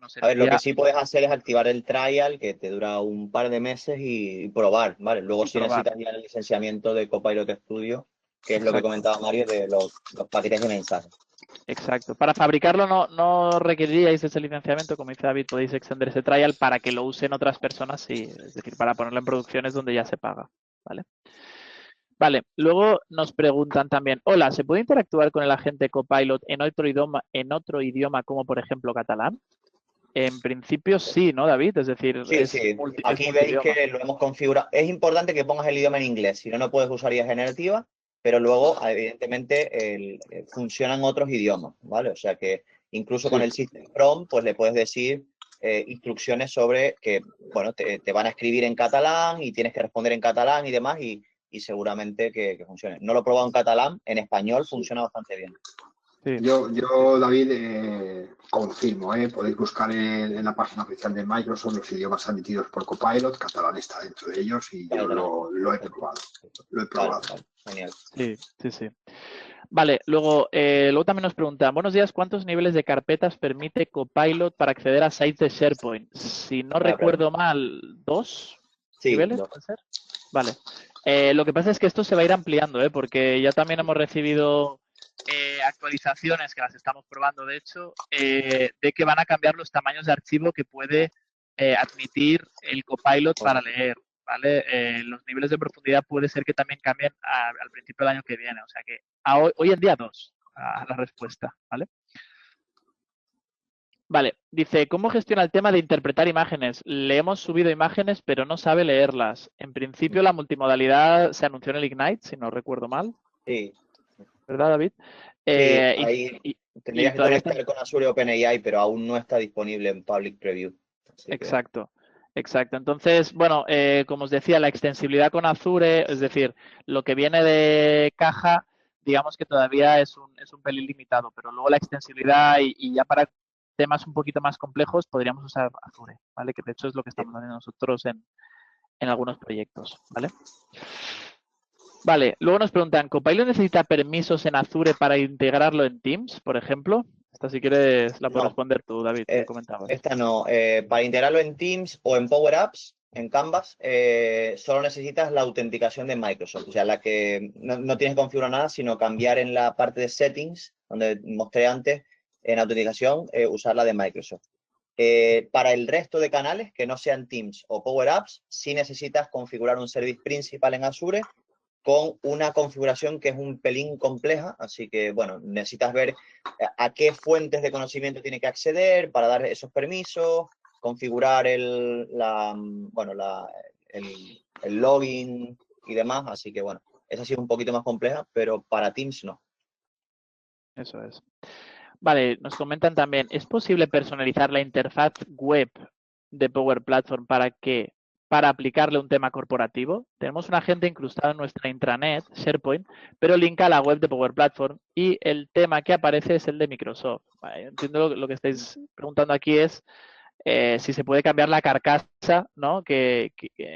no se. A ver, lo que sí puedes hacer es activar el trial, que te dura un par de meses y probar, ¿vale? Luego si necesitas ya el licenciamiento de Copilot Studio, que es lo que comentaba Mario de los paquetes de mensajes. Exacto. Para fabricarlo no requeriríais ese licenciamiento, como dice David, podéis extender ese trial para que lo usen otras personas, sí, es decir, para ponerlo en producciones donde ya se paga, ¿vale? Vale, luego nos preguntan también, hola, ¿se puede interactuar con el agente Copilot en otro idioma como por ejemplo catalán? En principio sí, ¿no, David? Es decir, sí. Aquí veis que lo hemos configurado. Es importante que pongas el idioma en inglés, si no, no puedes usar IA generativa, pero luego, evidentemente, funcionan otros idiomas, ¿vale? O sea que incluso con el System Prompt, pues le puedes decir instrucciones sobre que, bueno, te van a escribir en catalán y tienes que responder en catalán y demás, y seguramente que funcione. No lo he probado en catalán, en español funciona bastante bien. Sí. Yo David, confirmo, podéis buscar en la página oficial de Microsoft los idiomas admitidos por Copilot, catalán está dentro de ellos y yo lo he probado. Lo he probado. Vale, genial. Sí. Vale, luego también nos preguntan, buenos días, ¿cuántos niveles de carpetas permite Copilot para acceder a sites de SharePoint? Si no recuerdo mal, 2 niveles, dos. ¿puede ser? Vale. Lo que pasa es que esto se va a ir ampliando, porque ya también hemos recibido actualizaciones, que las estamos probando de hecho, de que van a cambiar los tamaños de archivo que puede admitir el Copilot para leer. ¿Vale? Los niveles de profundidad puede ser que también cambien al principio del año que viene. O sea que hoy en día 2 a la respuesta. ¿Vale? Vale, dice, ¿cómo gestiona el tema de interpretar imágenes? Le hemos subido imágenes, pero no sabe leerlas. En principio la multimodalidad se anunció en el Ignite, si no recuerdo mal. Sí. ¿Verdad, David? Ahí tendrías que todavía conectar con Azure OpenAI, pero aún no está disponible en Public Preview. Exacto. Entonces, bueno, como os decía, la extensibilidad con Azure, es decir, lo que viene de caja, digamos que todavía es un pelín limitado, pero luego la extensibilidad y ya para temas un poquito más complejos podríamos usar Azure, ¿vale? Que de hecho es lo que estamos haciendo nosotros en algunos proyectos, ¿vale? Vale, luego nos preguntan, ¿Copilot necesita permisos en Azure para integrarlo en Teams, por ejemplo? Esta si quieres la puedes responder tú, David, que comentabas. Esta no. Para integrarlo en Teams o en Power Apps, en Canvas, solo necesitas la autenticación de Microsoft. O sea, la que no tienes que configurar nada, sino cambiar en la parte de settings, donde mostré antes, en autenticación, usar la de Microsoft. Para el resto de canales, que no sean Teams o Power Apps, sí necesitas configurar un service principal en Azure con una configuración que es un pelín compleja, así que, bueno, necesitas ver a qué fuentes de conocimiento tiene que acceder para dar esos permisos, configurar el login y demás, así que, bueno, esa sí es un poquito más compleja, pero para Teams no. Eso es. Vale, nos comentan también, ¿es posible personalizar la interfaz web de Power Platform para aplicarle un tema corporativo? Tenemos un agente incrustado en nuestra intranet, SharePoint, pero linka a la web de Power Platform y el tema que aparece es el de Microsoft. Vale, entiendo lo que estáis preguntando aquí es si se puede cambiar la carcasa, ¿no?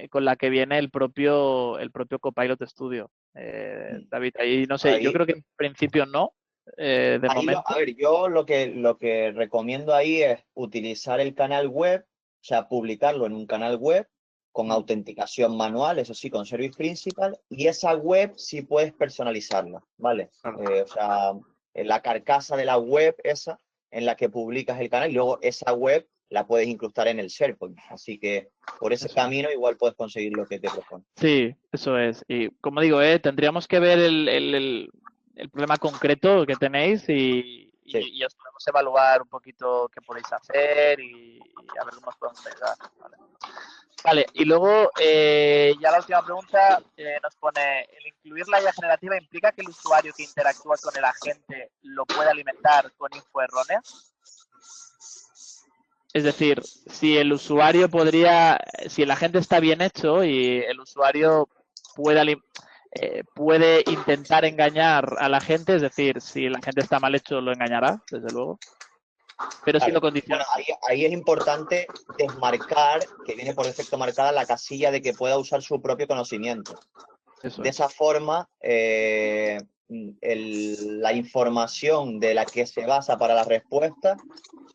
Con la que viene el propio Copilot Studio. David, ahí no sé, yo creo que en principio no. De momento. A ver, yo lo que recomiendo ahí es utilizar el canal web, o sea, publicarlo en un canal web con autenticación manual, eso sí, con Service Principal, y esa web sí puedes personalizarla, ¿vale? O sea, la carcasa de la web esa en la que publicas el canal y luego esa web la puedes incrustar en el SharePoint. Así que por ese camino igual puedes conseguir lo que te propone. Sí, eso es. Y como digo, tendríamos que ver el problema concreto que tenéis y os podemos evaluar un poquito qué podéis hacer y a ver cómo os podemos ayudar. Vale, y luego ya la última pregunta nos pone, ¿el incluir la IA generativa implica que el usuario que interactúa con el agente lo puede alimentar con info errónea? Es decir, si el usuario si el agente está bien hecho y el usuario puede intentar engañar a la gente, es decir, si el agente está mal hecho lo engañará, desde luego. Pero si lo condiciona. Bueno, ahí es importante desmarcar, que viene por defecto marcada, la casilla de que pueda usar su propio conocimiento. De esa forma, la información de la que se basa para la respuesta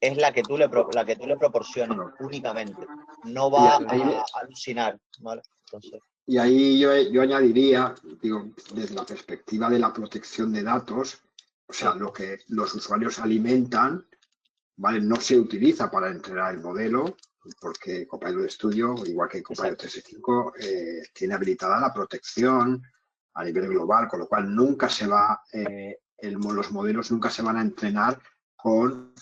es la que tú le proporciones únicamente. No va a alucinar, ¿vale? Entonces, y ahí yo añadiría, digo, desde la perspectiva de la protección de datos, o sea, lo que los usuarios alimentan, ¿vale? No se utiliza para entrenar el modelo, porque Copilot Studio, igual que Copilot 365, tiene habilitada la protección a nivel global, con lo cual nunca se va, los modelos nunca se van a entrenar con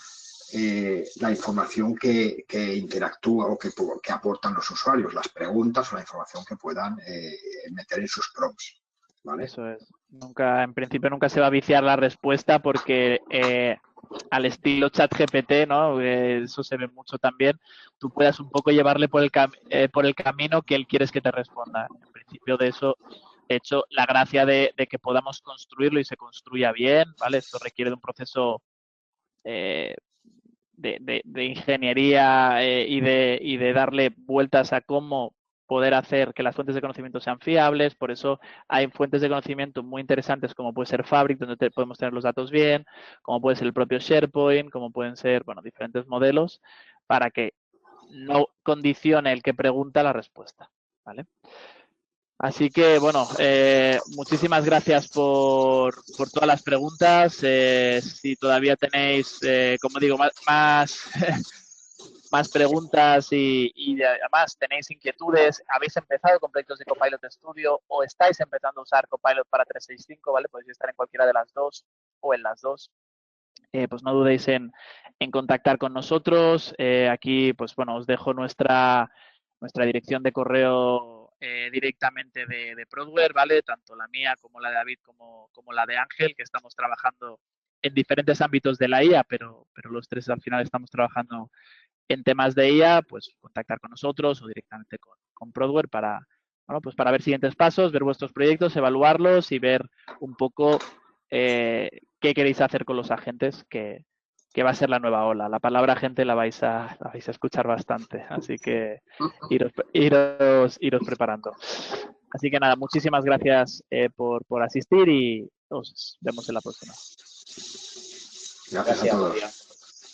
la información que interactúa o que aportan los usuarios, las preguntas o la información que puedan meter en sus prompts, ¿vale? Eso es. En principio nunca se va a viciar la respuesta porque al estilo ChatGPT, ¿no? Eso se ve mucho también. Tú puedas un poco llevarle por el camino que él quieres que te responda. En principio de eso hecho, la gracia de que podamos construirlo y se construya bien, ¿vale? Esto requiere de un proceso de ingeniería y de darle vueltas a cómo poder hacer que las fuentes de conocimiento sean fiables. Por eso hay fuentes de conocimiento muy interesantes como puede ser Fabric, donde podemos tener los datos bien, como puede ser el propio SharePoint, como pueden ser, bueno, diferentes modelos para que no condicione el que pregunta la respuesta, ¿vale? Así que, bueno, muchísimas gracias por todas las preguntas. Si todavía tenéis, como digo, más preguntas y además tenéis inquietudes, habéis empezado con proyectos de Copilot Studio o estáis empezando a usar Copilot para 365, ¿vale? Podéis estar en cualquiera de las dos o en las dos. Pues no dudéis en contactar con nosotros. Aquí, pues bueno, os dejo nuestra dirección de correo directamente de Prodware, ¿vale? Tanto la mía como la de David como la de Ángel, que estamos trabajando en diferentes ámbitos de la IA, pero los tres al final estamos trabajando en temas de IA, pues contactar con nosotros o directamente con Prodware para, bueno, pues para ver siguientes pasos, ver vuestros proyectos, evaluarlos y ver un poco qué queréis hacer con los agentes, que va a ser la nueva ola. La palabra agente la vais a escuchar bastante, así que iros preparando. Así que nada, muchísimas gracias por asistir y nos vemos en la próxima. Gracias a todos.